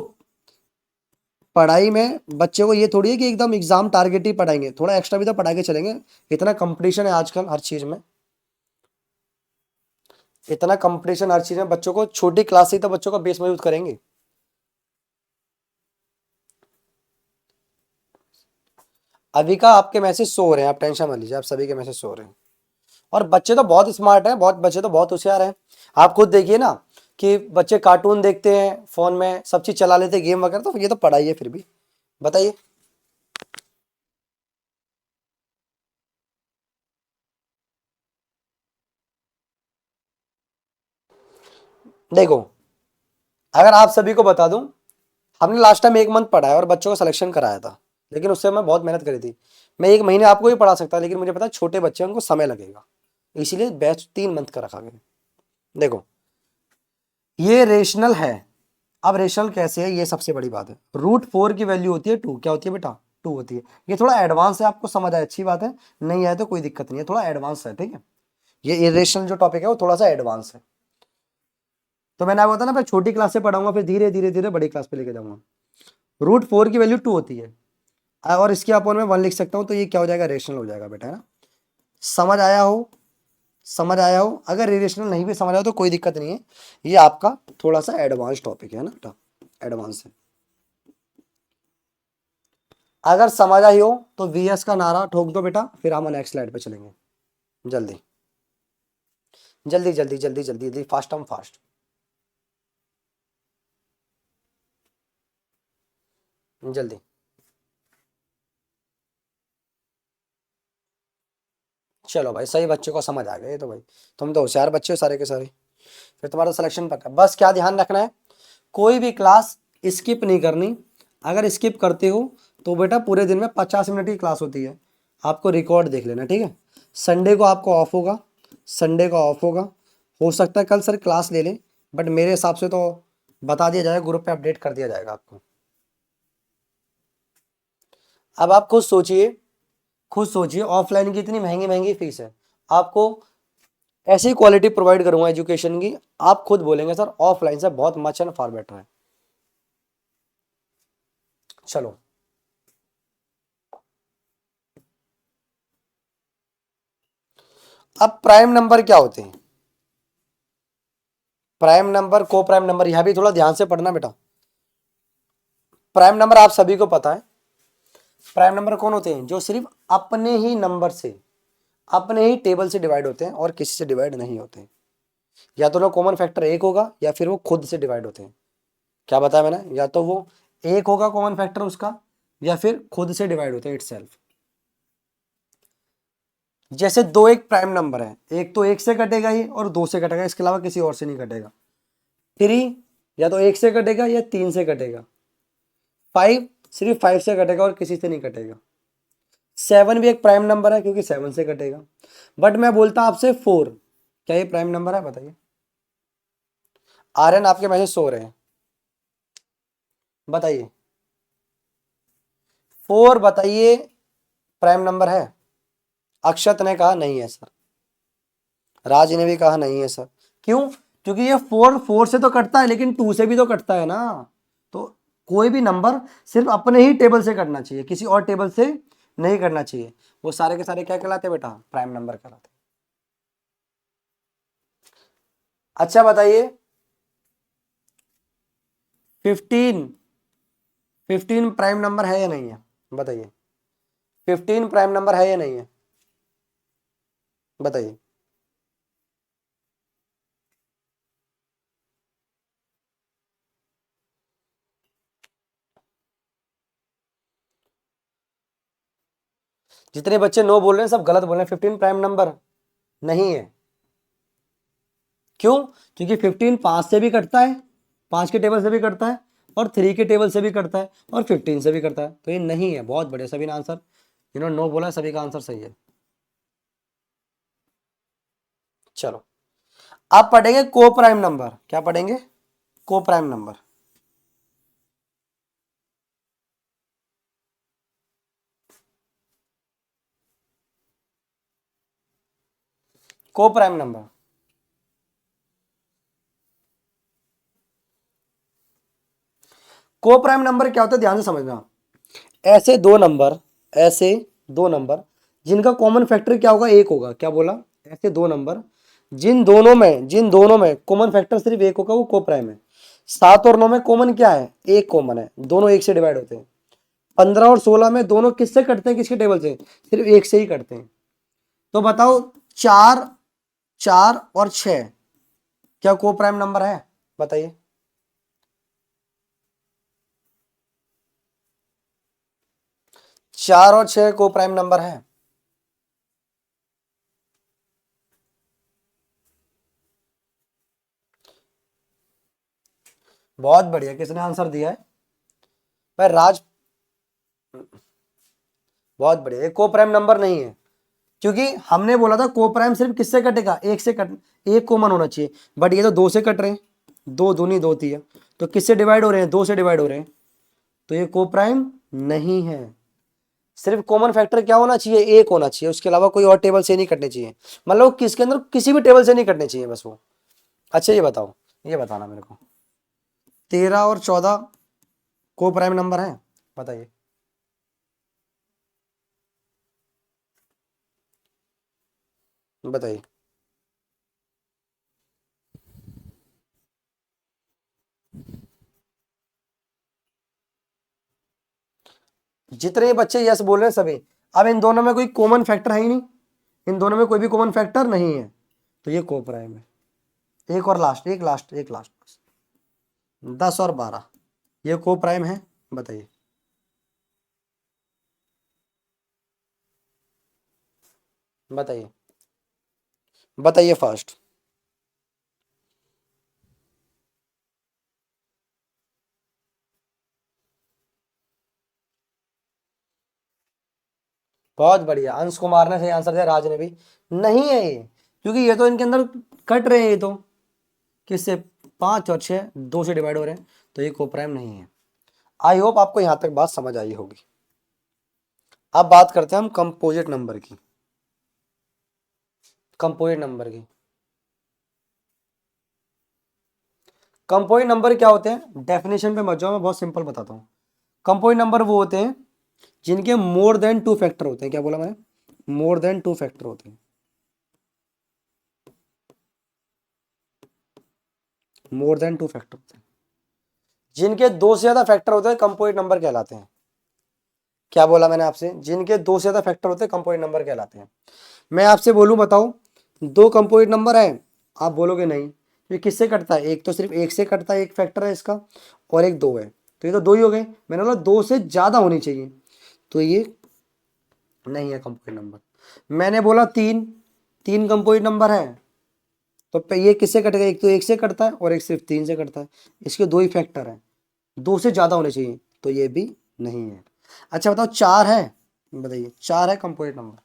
पढ़ाई में बच्चे को ये थोड़ी है कि एकदम एग्जाम टारगेट ही पढ़ाएंगे, थोड़ा एक्स्ट्रा भी तो पढ़ा के चलेंगे। इतना कंपटीशन है आजकल हर चीज में, इतना कंपटीशन हर चीज में, बच्चों को छोटी क्लास से ही तो बच्चों का बेस मजबूत करेंगे। अभी का आपके मैसेज सो रहे हैं, आप टेंशन मत लीजिए, आप सभी के मैसेज सो रहे हैं। और बच्चे तो बहुत स्मार्ट हैं, बहुत बच्चे तो बहुत होशियार हैं। आप खुद देखिए ना कि बच्चे कार्टून देखते हैं, फोन में सब चीज चला लेते हैं, गेम वगैरह, तो ये तो पढ़ाई है फिर भी। बताइए, देखो, अगर आप सभी को बता दूं, हमने लास्ट टाइम 1 मंथ पढ़ा है और बच्चों का सिलेक्शन कराया था, लेकिन उससे मैं बहुत मेहनत करी थी। मैं 1 महीने आपको ही पढ़ा सकता, लेकिन मुझे पता है छोटे बच्चे हैं, उनको समय लगेगा, इसीलिए बैच 3 मंथ का रखा गया। देखो, ये रेशनल है। अब रेशनल कैसे है, ये सबसे बड़ी बात है। √4 की वैल्यू होती है 2। क्या होती है बेटा? 2 होती है। ये थोड़ा एडवांस है, आपको समझ आए अच्छी बात है, नहीं आए तो कोई दिक्कत नहीं है, थोड़ा एडवांस है, ठीक है? ये इरेशनल जो टॉपिक है वो थोड़ा सा एडवांस है। तो मैंने आपको बताया ना, मैं छोटी क्लास से पढ़ाऊंगा, फिर धीरे धीरे धीरे बड़ी क्लास पे लेके जाऊंगा। √4 की वैल्यू 2 होती है, और इसके अपन में 1 लिख सकता हूं, तो ये क्या हो जाएगा? रेशनल हो जाएगा बेटा, है ना? समझ आया हो? समझ आया हो? अगर इरेशनल नहीं भी समझ आया तो कोई दिक्कत नहीं है, ये आपका थोड़ा सा एडवांस टॉपिक है ना बेटा, एडवांस है। अगर समझ आई हो तो VS का नारा ठोक दो बेटा, फिर हम नेक्स्ट स्लाइड पे चलेंगे। जल्दी जल्दी जल्दी जल्दी जल्दी जल्दी, फास्ट हम फास्ट, जल्दी। चलो भाई, सही बच्चों को समझ आ गए तो भाई, तुम तो होशियार बच्चे हो सारे के सारे, फिर तुम्हारा सिलेक्शन पक्का। बस क्या ध्यान रखना है, कोई भी क्लास स्किप नहीं करनी। अगर स्किप करते हो तो बेटा पूरे दिन में 50 मिनट की क्लास होती है, आपको रिकॉर्ड देख लेना, ठीक है। संडे को आपको ऑफ होगा, संडे का ऑफ होगा। हो सकता है कल सर क्लास ले लें, बट मेरे हिसाब से तो बता दिया जाएगा, ग्रुप पे अपडेट कर दिया जाएगा आपको। अब आप खुद सोचिए, खुद सोचिए, ऑफलाइन की इतनी महंगी महंगी फीस है, आपको ऐसी क्वालिटी प्रोवाइड करूंगा एजुकेशन की, आप खुद बोलेंगे सर ऑफलाइन से बहुत मच एंड फार बेटर है। चलो, अब प्राइम नंबर क्या होते हैं? प्राइम नंबर, को प्राइम नंबर, यहां भी थोड़ा ध्यान से पढ़ना बेटा। प्राइम नंबर आप सभी को पता है, प्राइम नंबर कौन होते हैं? जो सिर्फ अपने ही नंबर से, अपने ही टेबल से डिवाइड होते हैं और किसी से डिवाइड नहीं होते हैं। या तो ना कॉमन फैक्टर एक होगा, या फिर वो खुद से डिवाइड होते हैं। क्या बताया मैंने? या तो वो एक होगा कॉमन फैक्टर उसका, या फिर खुद से डिवाइड होते हैं इटसेल्फ। जैसे दो एक प्राइम नंबर है, एक तो एक से कटेगा ही और दो से कटेगा, इसके अलावा किसी और से नहीं कटेगा। थ्री या तो एक से कटेगा या तीन से कटेगा। फाइव सिर्फ फाइव से कटेगा और किसी से नहीं कटेगा। सेवन भी एक प्राइम नंबर है क्योंकि सेवन से कटेगा। बट मैं बोलता आपसे फोर, क्या ये प्राइम नंबर है? बताइए। आर्यन आपके मैसेज सो रहे हैं, बताइए। फोर बताइए प्राइम नंबर है? अक्षत ने कहा नहीं है सर, राज ने भी कहा नहीं है सर। क्यों? क्योंकि ये फोर फोर से तो कटता है लेकिन टू से भी तो कटता है ना। तो कोई भी नंबर सिर्फ अपने ही टेबल से कटना चाहिए, किसी और टेबल से नहीं करना चाहिए। वो सारे के सारे क्या कहलाते बेटा? प्राइम नंबर कहलाते। अच्छा बताइए, 15, 15 प्राइम नंबर है या नहीं है? बताइए। 15 प्राइम नंबर है या नहीं है? बताइए। जितने बच्चे नो बोल रहे हैं सब गलत बोल रहे हैं, 15 प्राइम नंबर नहीं है। क्यों? क्योंकि 15 पांच से भी कटता है, पांच के टेबल से भी कटता है, और थ्री के टेबल से भी कटता है, और 15 से भी कटता है, तो ये नहीं है। बहुत बढ़िया, सभी ने आंसर, जिन्होंने नो बोला सभी का आंसर सही है। चलो, आप पढ़ेंगे को प्राइम नंबर। क्या पढ़ेंगे? को प्राइम नंबर। को प्राइम नंबर, को प्राइम नंबर क्या होता है? ध्यान से समझना। ऐसे दो नंबर, ऐसे दो नंबर जिनका कॉमन फैक्टर क्या होगा? एक होगा। क्या बोला? ऐसे दो नंबर जिन दोनों में कॉमन फैक्टर सिर्फ एक होगा, वो को प्राइम है। 7 और 9 में कॉमन क्या है? एक कॉमन है, दोनों एक से डिवाइड होते हैं। 15 और 16 में दोनों किससे कटते हैं? किसके टेबल से? सिर्फ एक से ही कटते हैं। तो बताओ, चार, चार और छह क्या को प्राइम नंबर है? बताइए। चार और छह को प्राइम नंबर है? बहुत बढ़िया, किसने आंसर दिया है? भाई राज, बहुत बढ़िया। ये को प्राइम नंबर नहीं है, क्योंकि हमने बोला था को प्राइम सिर्फ किससे कटेगा? एक से कट, एक कॉमन होना चाहिए। बट ये तो दो से कट रहे हैं, दो दूनी दो तीन, तो किससे डिवाइड हो रहे हैं? दो से डिवाइड हो रहे हैं, तो ये को प्राइम नहीं है। सिर्फ कॉमन फैक्टर क्या होना चाहिए? एक होना चाहिए, उसके अलावा कोई और टेबल से नहीं कटने चाहिए। मतलब किसके अंदर किसी भी टेबल से नहीं कटने चाहिए बस वो। अच्छा ये बताओ, ये बताना मेरे को, 13 और 14 को प्राइम नंबर है? बताइए। बताइए। जितने बच्चे यस बोल रहे हैं सभी, अब इन दोनों में कोई कॉमन फैक्टर है ही नहीं, इन दोनों में कोई भी कॉमन फैक्टर नहीं है, तो ये को प्राइम है। एक और लास्ट, एक लास्ट, एक लास्ट, 10 और 12 ये को प्राइम है? बताइए। बताइए। बताइए फर्स्ट। बहुत बढ़िया, अंश कुमार ने सही आंसर दिया, राज ने भी। नहीं है ये, क्योंकि ये तो इनके अंदर कट रहे हैं, ये तो किससे, 5 और 6 2 से डिवाइड हो रहे हैं, तो ये कोप्राइम नहीं है। आई होप आपको यहां तक बात समझ आई होगी। अब बात करते हैं हम कंपोजिट नंबर की। कंपोजिट नंबर की, कंपोजिट नंबर क्या होते हैं, डेफिनेशन पे मत जाओ, मैं बहुत सिंपल बताता हूँ। कंपोजिट नंबर वो होते हैं जिनके मोर देन 2 फैक्टर होते हैं। क्या बोला मैंने, मोर देन 2 फैक्टर होते हैं। मोर देन 2 फैक्टर होते हैं, जिनके 2 से ज्यादा फैक्टर होते हैं कंपोजिट नंबर कहलाते हैं। क्या बोला मैंने आपसे, जिनके 2 से ज्यादा फैक्टर होते हैं कंपोजिट नंबर कहलाते हैं। मैं आपसे बोलूं, बताओ 2 कंपोजिट नंबर है, आप बोलोगे नहीं, ये किससे कटता है, एक तो सिर्फ एक से कटता है, एक फैक्टर है इसका, और एक 2 है, तो ये तो 2 ही हो गए। मैंने बोला 2 से ज्यादा होनी चाहिए, तो ये नहीं है कंपोजिट नंबर। मैंने बोला 3, 3 कंपोजिट नंबर है, तो ये किससे कटेगा, एक तो एक से कटता है और एक सिर्फ 3 से कटता है, इसके 2 ही फैक्टर हैं, 2 से ज्यादा होने चाहिए, तो ये भी नहीं है। अच्छा बताओ 4 है, बताइए 4 है कंपोजिट नंबर,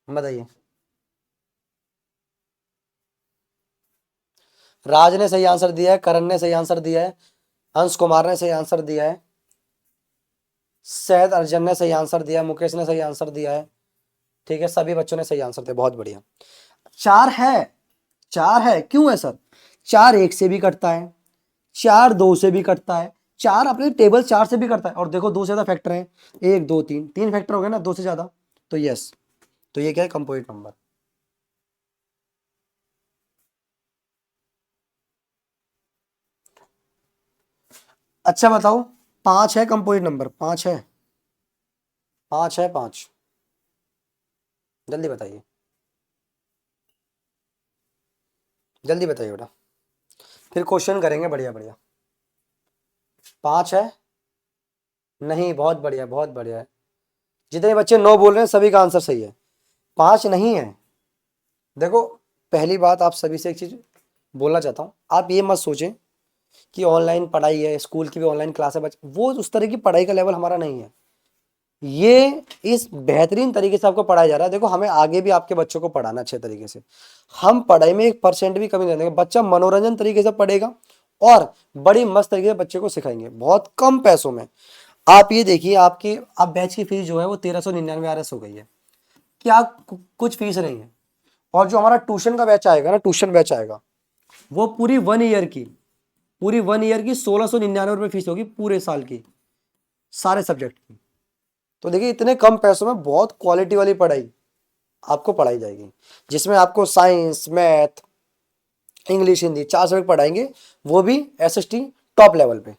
बताइए। राज ने सही आंसर दिया है, करण ने सही आंसर दिया है, अंश कुमार ने सही आंसर दिया है, सैयद अर्जन ने सही आंसर दिया है, मुकेश ने सही आंसर दिया है। ठीक है, सभी बच्चों ने सही आंसर दिया, बहुत बढ़िया। 4 है, 4 है, क्यों है सर, 4 एक से भी कटता है, 4 2 से भी कटता है, 4 अपने टेबल 4 से भी करता है, और देखो 2 से ज्यादा फैक्टर हैं, 1 2 3, 3 फैक्टर हो गए ना 2 से ज्यादा, तो यस, तो ये क्या है, कंपोजिट नंबर। अच्छा बताओ, 5 है कंपोजिट नंबर, 5 है, 5 है, 5, जल्दी बताइए, जल्दी बताइए बेटा, फिर क्वेश्चन करेंगे बढ़िया बढ़िया। 5 है, नहीं, बहुत बढ़िया, बहुत बढ़िया है। जितने बच्चे 9 बोल रहे हैं सभी का आंसर सही है, 5 नहीं है। देखो, पहली बात आप सभी से एक चीज बोलना चाहता हूँ, आप ये मत सोचें कि ऑनलाइन पढ़ाई है, स्कूल की भी ऑनलाइन क्लास है, वो उस तरह की पढ़ाई का लेवल हमारा नहीं है। ये इस बेहतरीन तरीके से आपको पढ़ाया जा रहा है। देखो, हमें आगे भी आपके बच्चों को पढ़ाना अच्छे तरीके से, हम पढ़ाई में 1% भी कमी नहीं देंगे, बच्चा मनोरंजन तरीके से पढ़ेगा और बड़ी मस्त तरीके से बच्चे को सिखाएंगे, बहुत कम पैसों में। आप ये देखिए, आपकी आप बैच की फीस जो है वो 1399 RS हो गई है, क्या कुछ फीस नहीं है। और जो हमारा ट्यूशन का बैच आएगा ना, ट्यूशन बैच आएगा, वो पूरी 1 ईयर की, पूरी 1 ईयर की 1699 रुपये फीस होगी, पूरे साल की, सारे सब्जेक्ट की। तो देखिए, इतने कम पैसों में बहुत क्वालिटी वाली पढ़ाई आपको पढ़ाई जाएगी, जिसमें आपको science, math, English, Hindi 4 subject पढ़ाएंगे, वो भी SST टॉप लेवल पे।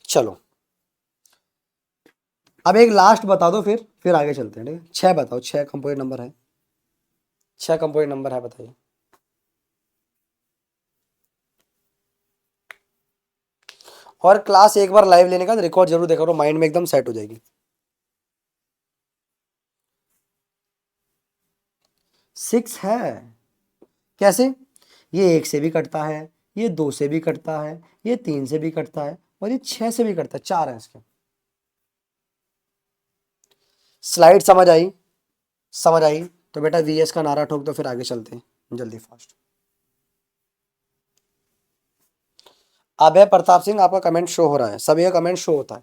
चलो, अब एक लास्ट बता दो, फिर आगे चलते हैं, ठीक है। 6 बताओ, 6 कंपोजिट नंबर है, 6 कंपोजिट नंबर है, बताइए। और क्लास एक बार लाइव लेने का रिकॉर्ड जरूर देखा करो, माइंड में एकदम सेट हो जाएगी। 6 है, कैसे, ये 1 से भी कटता है, ये 2 से भी कटता है, ये 3 से भी कटता है, और ये 6 से भी कटता है, 4 है इसके। स्लाइड समझ आई, समझ आई, तो बेटा VS का नारा ठोक दो, फिर आगे चलते हैं जल्दी फास्ट। अभय प्रताप सिंह, आपका कमेंट शो हो रहा है, सभी का कमेंट शो होता है,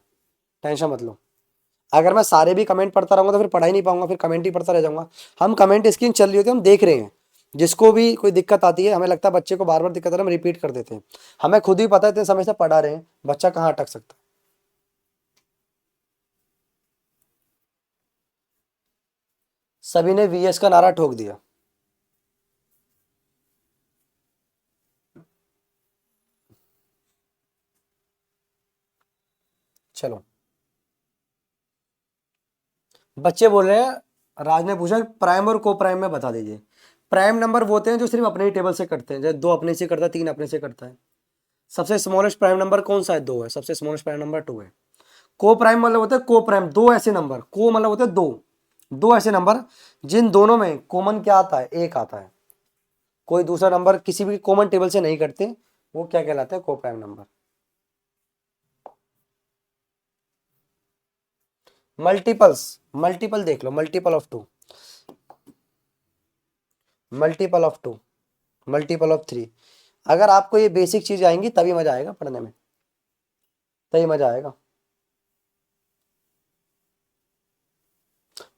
टेंशन मत लो। अगर मैं सारे भी कमेंट पढ़ता रहूंगा तो फिर पढ़ा ही नहीं पाऊंगा, फिर कमेंट ही पढ़ता रह जाऊंगा। हम कमेंट स्क्रीन चल रही होती है, हम देख रहे हैं, जिसको भी कोई दिक्कत आती है, हमें लगता है बच्चे को बार बार दिक्कत आ रहा है, हम रिपीट कर देते हैं। हमें खुद ही पता है इतने समय से पढ़ा रहे हैं, बच्चा कहाँ अटक सकता है। सभी ने VS का नारा ठोक दिया। चलो, बच्चे बोल रहे हैं, राज ने पूछा प्राइम और को प्राइम में बता दीजिए। प्राइम नंबर वो होते हैं जो सिर्फ अपने ही टेबल से कटते हैं, जैसे 2 अपने से करता है, 3 अपने से करता है। सबसे स्मॉलेस्ट प्राइम नंबर कौन सा है, 2 है, सबसे स्मॉलेस्ट प्राइम नंबर 2 है। को प्राइम मतलब होता है को प्राइम, 2 ऐसे नंबर, को मतलब होते हैं 2, 2 ऐसे नंबर जिन दोनों में कॉमन क्या आता है, 1 आता है। कोई दूसरा नंबर किसी भी कॉमन टेबल से नहीं कटते, वो क्या कहलाता है, कोप्राइम नंबर। मल्टीपल्स, मल्टीपल देख लो, multiple of two, multiple of two, multiple of three. अगर आपको ये बेसिक चीज आएंगी तभी मजा आएगा पढ़ने में, तभी मजा आएगा।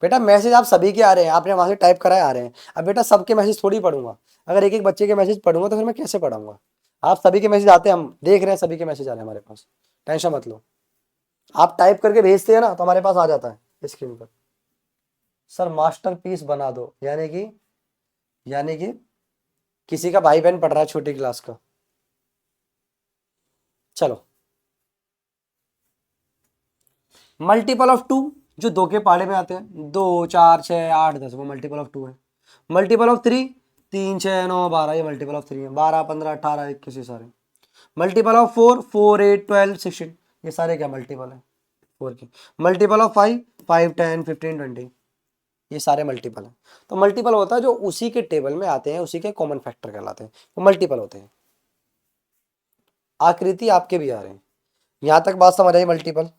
बेटा मैसेज आप सभी के आ रहे हैं, आपने वहां से टाइप कराए आ रहे हैं। अब बेटा सबके मैसेज थोड़ी पढ़ूंगा, अगर एक एक बच्चे के मैसेज पढ़ूंगा तो फिर मैं कैसे पढ़ाऊंगा। आप सभी के मैसेज आते हैं, हम देख रहे हैं सभी के मैसेज आ रहे हैं हमारे पास, टेंशन मत लो। आप टाइप करके भेजते हैं ना तो हमारे पास आ जाता है स्क्रीन पर। सर मास्टरपीस बना दो, यानी कि किसी का भाई बहन पढ़ रहा है छोटी क्लास का। चलो, मल्टीपल ऑफ टू जो दो के पहाड़े में आते हैं, 2 4 6 8 10, वो मल्टीपल ऑफ टू है। मल्टीपल ऑफ थ्री, 3 6 9 12, ये मल्टीपल ऑफ थ्री है, 12 15 18 21, ये सारे। मल्टीपल ऑफ फोर, 4 8 12 16, ये सारे क्या मल्टीपल है फोर के। मल्टीपल ऑफ फाइव, 5 10 15 20, ये सारे मल्टीपल हैं। तो मल्टीपल होता है जो उसी के टेबल में आते हैं, उसी के कॉमन फैक्टर कहलाते हैं, वो मल्टीपल होते हैं। आकृति आपके भी आ रहे हैं, यहां तक बात समझ आई मल्टीपल।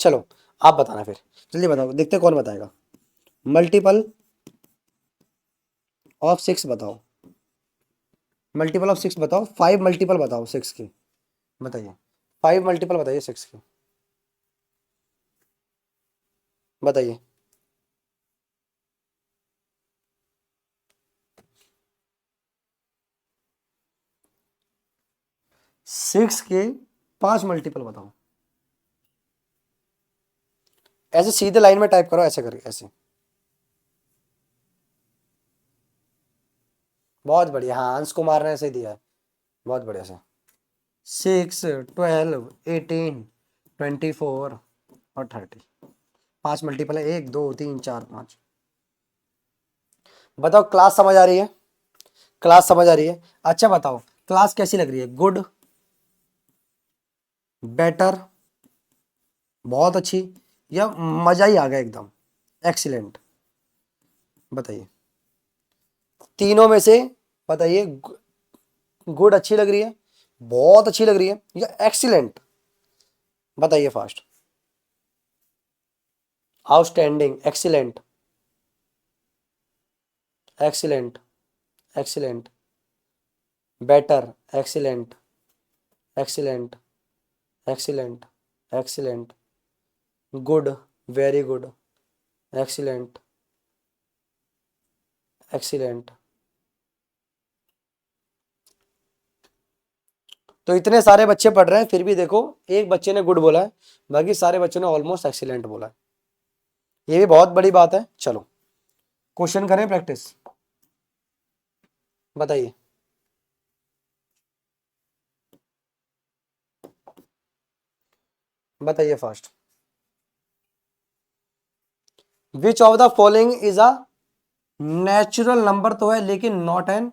चलो आप बताना फिर, जल्दी बताओ, देखते हैं कौन बताएगा। मल्टीपल ऑफ सिक्स बताओ, मल्टीपल ऑफ सिक्स बताओ, 5 मल्टीपल बताओ सिक्स की, बताइए। 5 मल्टीपल बताइए सिक्स की, बताइए। 6 के 5 मल्टीपल बताओ, ऐसे सीधे लाइन में टाइप करो, ऐसे करके, ऐसे। बहुत बढ़िया, हाँ अंश कुमार ने ऐसे दिया है, बहुत बढ़िया से। 6 12 18 24 और 30, 5 मल्टीपल है, 1 2 3 4 5। बताओ क्लास समझ आ रही है, क्लास समझ आ रही है। अच्छा बताओ क्लास कैसी लग रही है, गुड, बेटर, बहुत अच्छी, या मजा ही आ गया एकदम, एक्सीलेंट, बताइए। तीनों में से बताइए, गुड अच्छी लग रही है, बहुत अच्छी लग रही है, या एक्सीलेंट, बताइए fast. Outstanding, excellent, excellent, excellent, better, excellent, excellent, excellent, excellent, good, very good, excellent, excellent. तो इतने सारे बच्चे पढ़ रहे हैं, फिर भी देखो एक बच्चे ने गुड बोला है, बाकी सारे बच्चों ने ऑलमोस्ट एक्सीलेंट बोला है, ये भी बहुत बड़ी बात है। चलो क्वेश्चन करें प्रैक्टिस, बताइए। बताइए fast. Which of the following is a natural number तो है लेकिन not an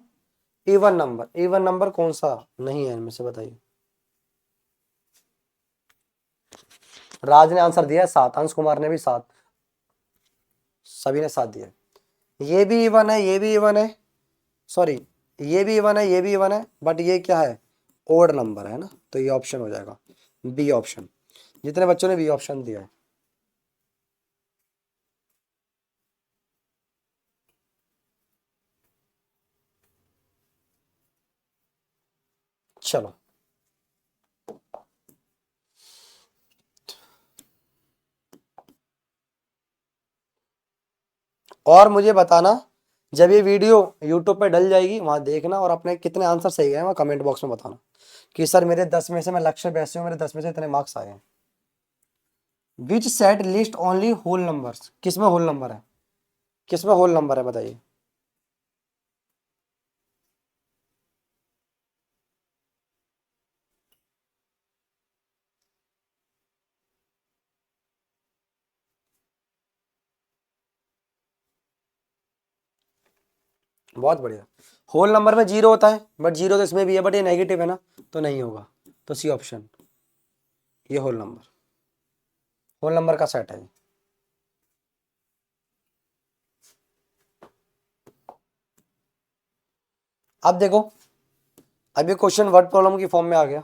even number, even number कौन सा नहीं है इनमें से, बताइए। राज ने आंसर दिया है 7, अंश कुमार ने भी 7, सभी ने 7 दिया है। ये भी इवन है, ये भी इवन है, सॉरी ये भी इवन है, ये भी इवन है, बट ये क्या है, ओड नंबर है ना, तो ये ऑप्शन हो जाएगा बी ऑप्शन, जितने बच्चों ने बी ऑप्शन दिया है। चलो और मुझे बताना, जब ये वीडियो यूट्यूब पे डल जाएगी वहां देखना, और अपने कितने आंसर सही गए वहां कमेंट बॉक्स में बताना कि सर मेरे 10 में से, मैं लक्ष्य वैसे हूँ, मेरे 10 में से इतने मार्क्स आए हैं। Which set list only whole numbers, किसमें होल नंबर है, किसमें होल नंबर है, बताइए। बहुत बढ़िया, होल नंबर में जीरो होता है, बट जीरो तो इसमें भी है, बट ये नेगेटिव है ना, तो नहीं होगा, तो सी ऑप्शन, ये होल नंबर का सेट है। अब देखो अभी क्वेश्चन वर्ड प्रॉब्लम की फॉर्म में आ गया।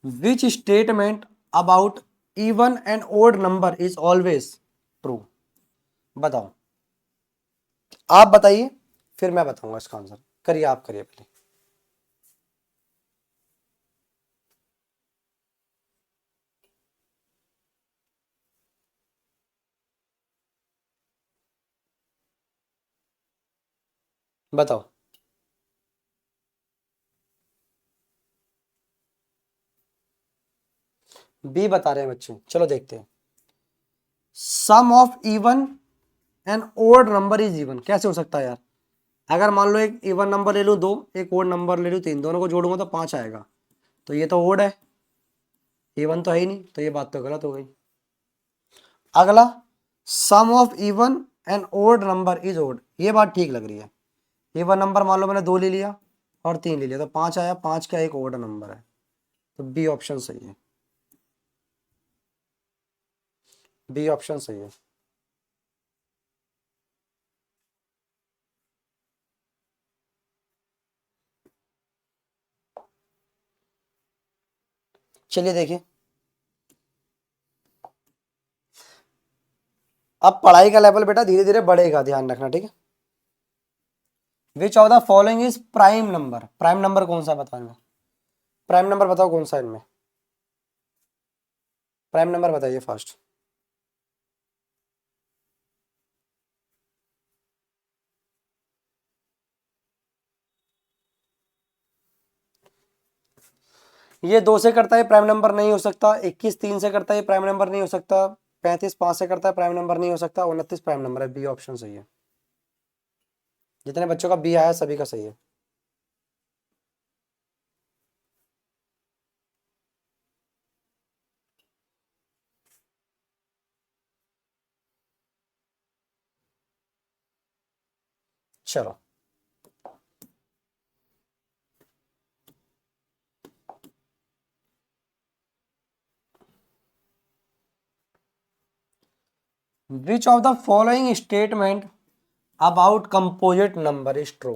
Which statement about even and odd number is always true? बताओ, आप बताइए फिर मैं बताऊंगा इसका आंसर। करिए, आप करिए पहले। बताओ। बी बता रहे हैं बच्चे, चलो देखते हैं। Sum of even and odd number is even, कैसे हो सकता है यार? अगर मान लो एक इवन नंबर ले लूँ 2, एक ओड नंबर ले लूँ 3, दोनों को जोड़ूंगा तो 5 आएगा, तो ये तो ओड है, इवन तो है ही नहीं, तो ये बात तो गलत हो गई। अगला, sum of even and odd number is odd, ये बात ठीक लग रही है। इवन नंबर मान लो मैंने 2 ले लिया और 3 ले लिया तो 5 आया, 5 का एक ओड नंबर है, तो बी ऑप्शन सही है। बी ऑप्शन सही है। चलिए देखिए, अब पढ़ाई का लेवल बेटा धीरे धीरे बढ़ेगा, ध्यान रखना, ठीक है। Which of the following is prime number? Prime number कौन सा बताएंगे? प्राइम नंबर बताओ कौन सा इनमें, प्राइम नंबर बताइए फर्स्ट। ये 2 से करता है प्राइम नंबर नहीं हो सकता, 21 3 से करता है प्राइम नंबर नहीं हो सकता, 35 5 से करता है प्राइम नंबर नहीं हो सकता, 29 प्राइम नंबर है। बी ऑप्शन सही है। जितने बच्चों का बी आया सभी का सही है। चलो, which of the following statement about composite number is true?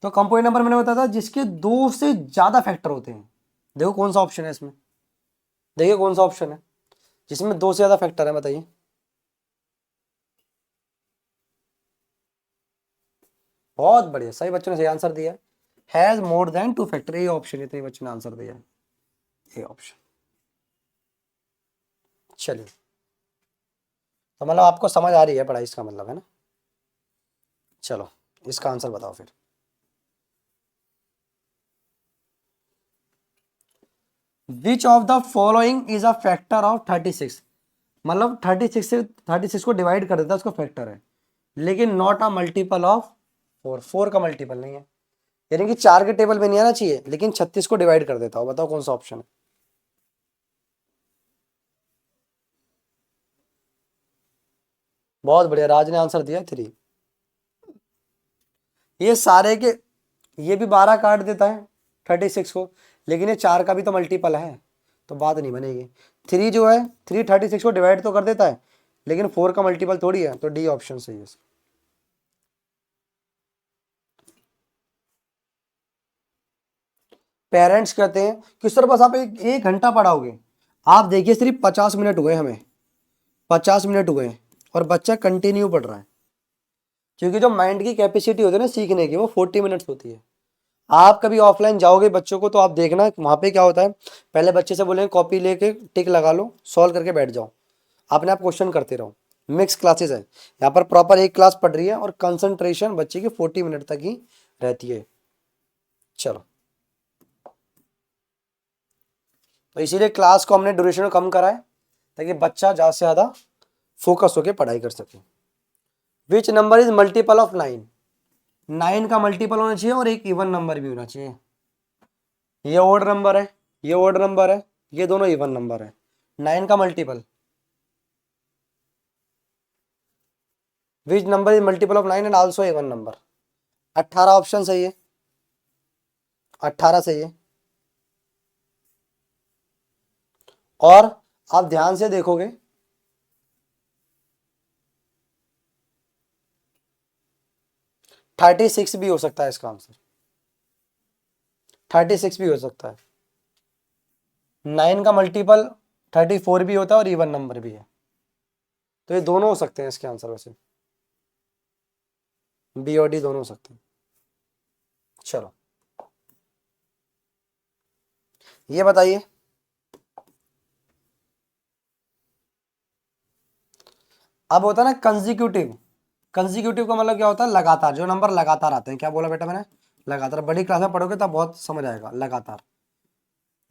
तो कंपोजिट नंबर मैंने बताया था जिसके 2 से ज्यादा फैक्टर होते हैं। देखो कौन सा ऑप्शन है इसमें, देखिए कौन सा ऑप्शन है जिसमें 2 से ज्यादा फैक्टर है, बताइए। बहुत बढ़िया, सही बच्चों ने सही आंसर दिया। हैज मोर देन 2 फैक्टर, ये ऑप्शन, इतने बच्चों ने आंसर दिया है, ये ऑप्शन। चलिए, तो मतलब आपको समझ आ रही है पढ़ाई, इसका मतलब है ना। चलो, इसका आंसर बताओ फिर। Which of the following is a factor of 36? मतलब 36 से 36 को डिवाइड कर देता है, उसका फैक्टर है, लेकिन नॉट अ मल्टीपल ऑफ 4, 4 का मल्टीपल नहीं है, यानी कि 4 के टेबल में नहीं आना चाहिए, लेकिन 36 को डिवाइड कर देता हूं। बताओ कौन सा ऑप्शन है? बहुत बढ़िया, राज ने आंसर दिया 3। ये सारे के, ये भी 12 काट देता है 36 को, लेकिन ये 4 का भी तो मल्टीपल है, तो बात नहीं बनेगी। 3 जो है, 3 36 को डिवाइड तो कर देता है, लेकिन 4 का मल्टीपल थोड़ी है, तो डी ऑप्शन सही है। पेरेंट्स कहते हैं कि सर बस आप एक घंटा पढ़ाओगे, आप देखिए सिर्फ 50 मिनट हुए हमें, 50 मिनट हुए हैं और बच्चा कंटिन्यू पढ़ रहा है, क्योंकि जो माइंड की कैपेसिटी होती है ना सीखने की, वो 40 मिनट्स होती है। आप कभी ऑफलाइन जाओगे बच्चों को तो आप देखना वहां पे क्या होता है, पहले बच्चे से बोलेंगे कॉपी लेके टिक लगा लो, सॉल्व करके बैठ जाओ, अपने आप क्वेश्चन करते रहो। मिक्स क्लासेस है, यहाँ पर प्रॉपर एक क्लास पढ़ रही है और कंसंट्रेशन बच्चे की 40 मिनट तक ही रहती है। चलो, तो इसीलिए क्लास को हमने ड्यूरेशन कम करा है, ताकि बच्चा ज़्यादा से ज़्यादा फोकस होकर पढ़ाई कर सके। Which number is multiple of 9? 9 का मल्टीपल होना चाहिए और एक इवन नंबर भी होना चाहिए। ये ओड नंबर है, ये ओड नंबर है, ये दोनों इवन नंबर है। 9 का multiple, which number is multiple of 9 and also even number? 18 option सही है, 18 सही है। और आप ध्यान से देखोगे 36 भी हो सकता है इसका आंसर, 36 भी हो सकता है। 9 का मल्टीपल 34 भी होता है और इवन नंबर भी है, तो ये दोनों हो सकते हैं इसके आंसर वैसे, बी और डी दोनों हो सकते हैं। चलो ये बताइए, अब होता है ना कंजिक्यूटिव, कंजिक्यूटिव का मतलब क्या होता है, लगातार, जो नंबर लगातार आते हैं। क्या बोला बेटा मैंने, लगातार। बड़ी क्लास में पढ़ोगे तब बहुत समझ आएगा लगातार।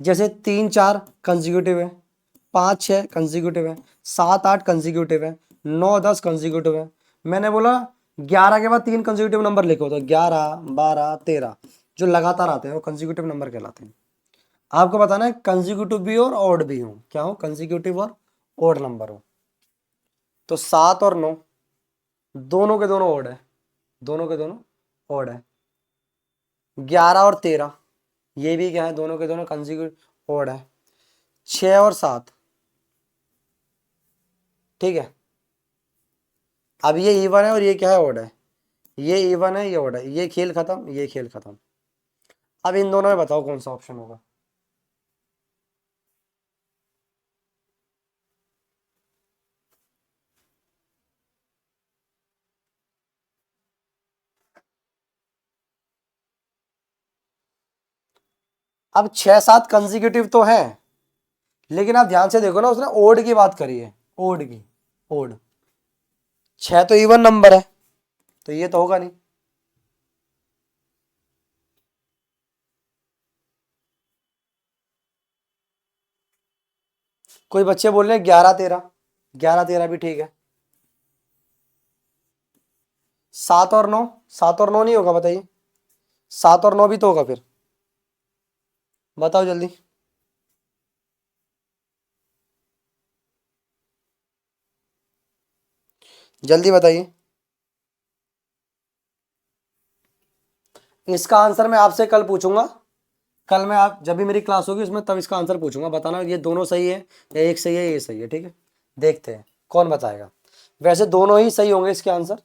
जैसे 3 4 कंजिक्यूटिव है, 5 6 कंजिक्यूटिव है, 7 8 कंजिक्यूटिव है, 9 10 कंजिक्यूटिव है। मैंने बोला 11 के बाद 3 कंजिक्यूटिव नंबर लिखो, तो 11 12 13 जो लगातार आते हैं वो कंजिक्यूटिव नंबर कहलाते हैं। आपको बताना है कंजिक्यूटिव भी और ऑड भी हो, क्या हो, कंजिक्यूटिव और ऑड नंबर हो। तो 7 और 9 दोनों के दोनों ऑड है, दोनों के दोनों ऑड है। 11 और 13 ये भी क्या है, दोनों के दोनों कंजिक्यूटिव ऑड है। 6 और 7, ठीक है। अब ये इवन है और ये क्या है, ऑड है। ये इवन है, ये ऑड है, ये खेल खत्म, ये खेल खत्म। अब इन दोनों में बताओ कौन सा ऑप्शन होगा। अब 6 7 कंजिक्यूटिव तो है, लेकिन आप ध्यान से देखो ना, उसने ओड की बात करी है, ओड की, ओड। 6 तो इवन नंबर है, तो ये तो होगा नहीं। कोई बच्चे बोल रहे हैं 11 13, 11 13 भी ठीक है। 7 और 9, 7 और 9 नहीं होगा, बताइए। 7 और 9 भी तो होगा फिर, बताओ जल्दी। जल्दी बताइए। इसका आंसर मैं आपसे कल पूछूंगा, कल मैं, आप जब भी मेरी क्लास होगी उसमें तब इसका आंसर पूछूंगा, बताना ये दोनों सही है या एक सही है, ये सही है, ठीक है। देखते हैं कौन बताएगा। वैसे दोनों ही सही होंगे इसके आंसर,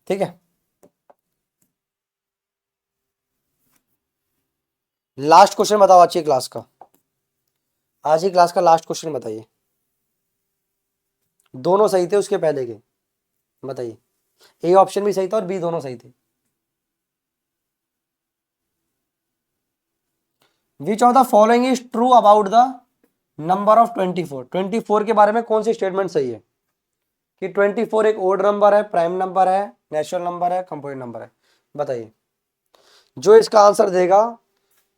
ठीक है। लास्ट क्वेश्चन बताओ आज की क्लास का, आज की क्लास का लास्ट क्वेश्चन बताइए। दोनों सही थे उसके पहले के, बताइए। ए ऑप्शन भी सही था और बी दोनों सही थे। Which of the following is true about the number of 24, 24 के बारे में कौन सी स्टेटमेंट सही है कि 24 एक ओड नंबर है, प्राइम नंबर है, नेचुरल नंबर है, कंपोनेंट नंबर है, बताइए। जो इसका आंसर देगा,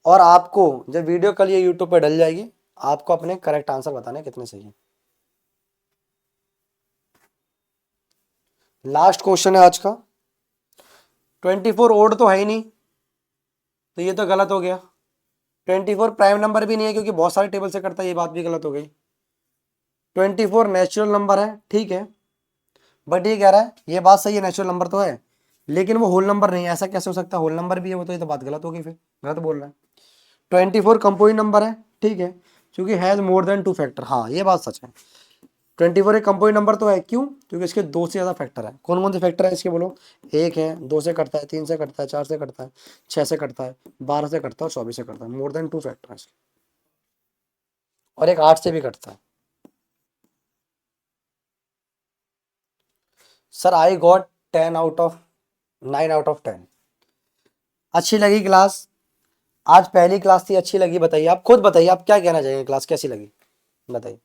और आपको जब वीडियो कल ये यूट्यूब पे डल जाएगी, आपको अपने करेक्ट आंसर बताने कितने सही है। लास्ट क्वेश्चन है आज का। 24 ओड तो है ही नहीं, तो ये तो गलत हो गया। 24 प्राइम नंबर भी नहीं है क्योंकि बहुत सारे टेबल से करता है, ये बात भी गलत हो गई। 24 नेचुरल नंबर है, ठीक है, बट ये कह रहा है, ये बात सही है, नेचुरल नंबर तो है, लेकिन वो होल नंबर नहीं है। ऐसा कैसे हो सकता है, होल नंबर भी है वो, तो ये तो बात गलत हो गई, फिर गलत बोल रहा है। 24 कंपोजिट नंबर है, ठीक है, क्योंकि हैज मोर देन 2 फैक्टर, हाँ ये बात सच है। 24 एक कंपोजिट नंबर तो है, क्यों, क्योंकि इसके 2 से ज़्यादा फैक्टर है। कौन कौन से फैक्टर है इसके, बोलो। 1 है, 2 से कटता है, 3 से कटता है, 4 से कटता है, 6 से कटता है, 12 से कटता है और 24 से कटता है। मोर देन 2 फैक्टर है इसके, और एक 8 से भी कटता है। Sir I got 10 out of 9 out of 10। अच्छी लगी क्लास, आज पहली क्लास थी, अच्छी लगी, बताइए। आप खुद बताइए, आप क्या कहना चाहिए, क्लास कैसी लगी, बताइए।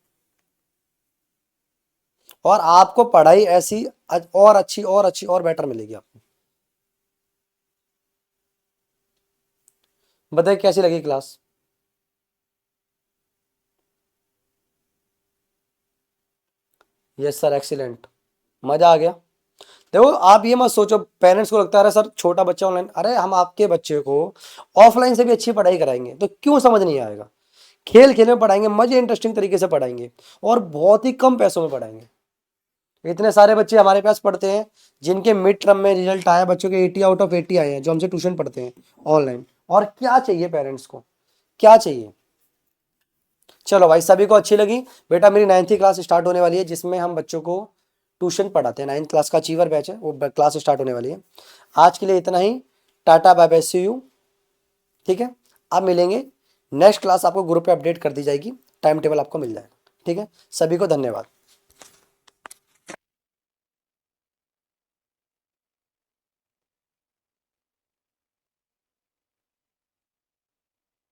और आपको पढ़ाई ऐसी और अच्छी और अच्छी और बेटर मिलेगी आपको, बताइए कैसी लगी क्लास। यस सर, एक्सीलेंट, मजा आ गया। देखो आप ये मत सोचो, पेरेंट्स को लगता है अरे सर छोटा बच्चा ऑनलाइन, अरे हम आपके बच्चे को ऑफलाइन से भी अच्छी पढ़ाई कराएंगे, तो क्यों समझ नहीं आएगा। खेल खेल में पढ़ाएंगे, मजे इंटरेस्टिंग तरीके से पढ़ाएंगे, और बहुत ही कम पैसों में पढ़ाएंगे। इतने सारे बच्चे हमारे पास पढ़ते हैं जिनके मिड टर्म में रिजल्ट आया, बच्चों के 80 आउट ऑफ 80 आए हैं, जो हमसे ट्यूशन पढ़ते हैं ऑनलाइन। और क्या चाहिए पेरेंट्स को, क्या चाहिए। चलो भाई, सभी को अच्छी लगी। बेटा मेरी 9वीं क्लास स्टार्ट होने वाली है, जिसमें हम बच्चों को ट्यूशन पढ़ाते हैं। 9th क्लास का अचीवर बैच है, वो क्लास स्टार्ट होने वाली है। आज के लिए इतना ही। Tata bye bye, see you. ठीक है, अब मिलेंगे। नेक्स्ट क्लास आपको ग्रुप पे अपडेट कर दी जाएगी, टाइम टेबल आपको मिल जाएगा। ठीक है, सभी को धन्यवाद।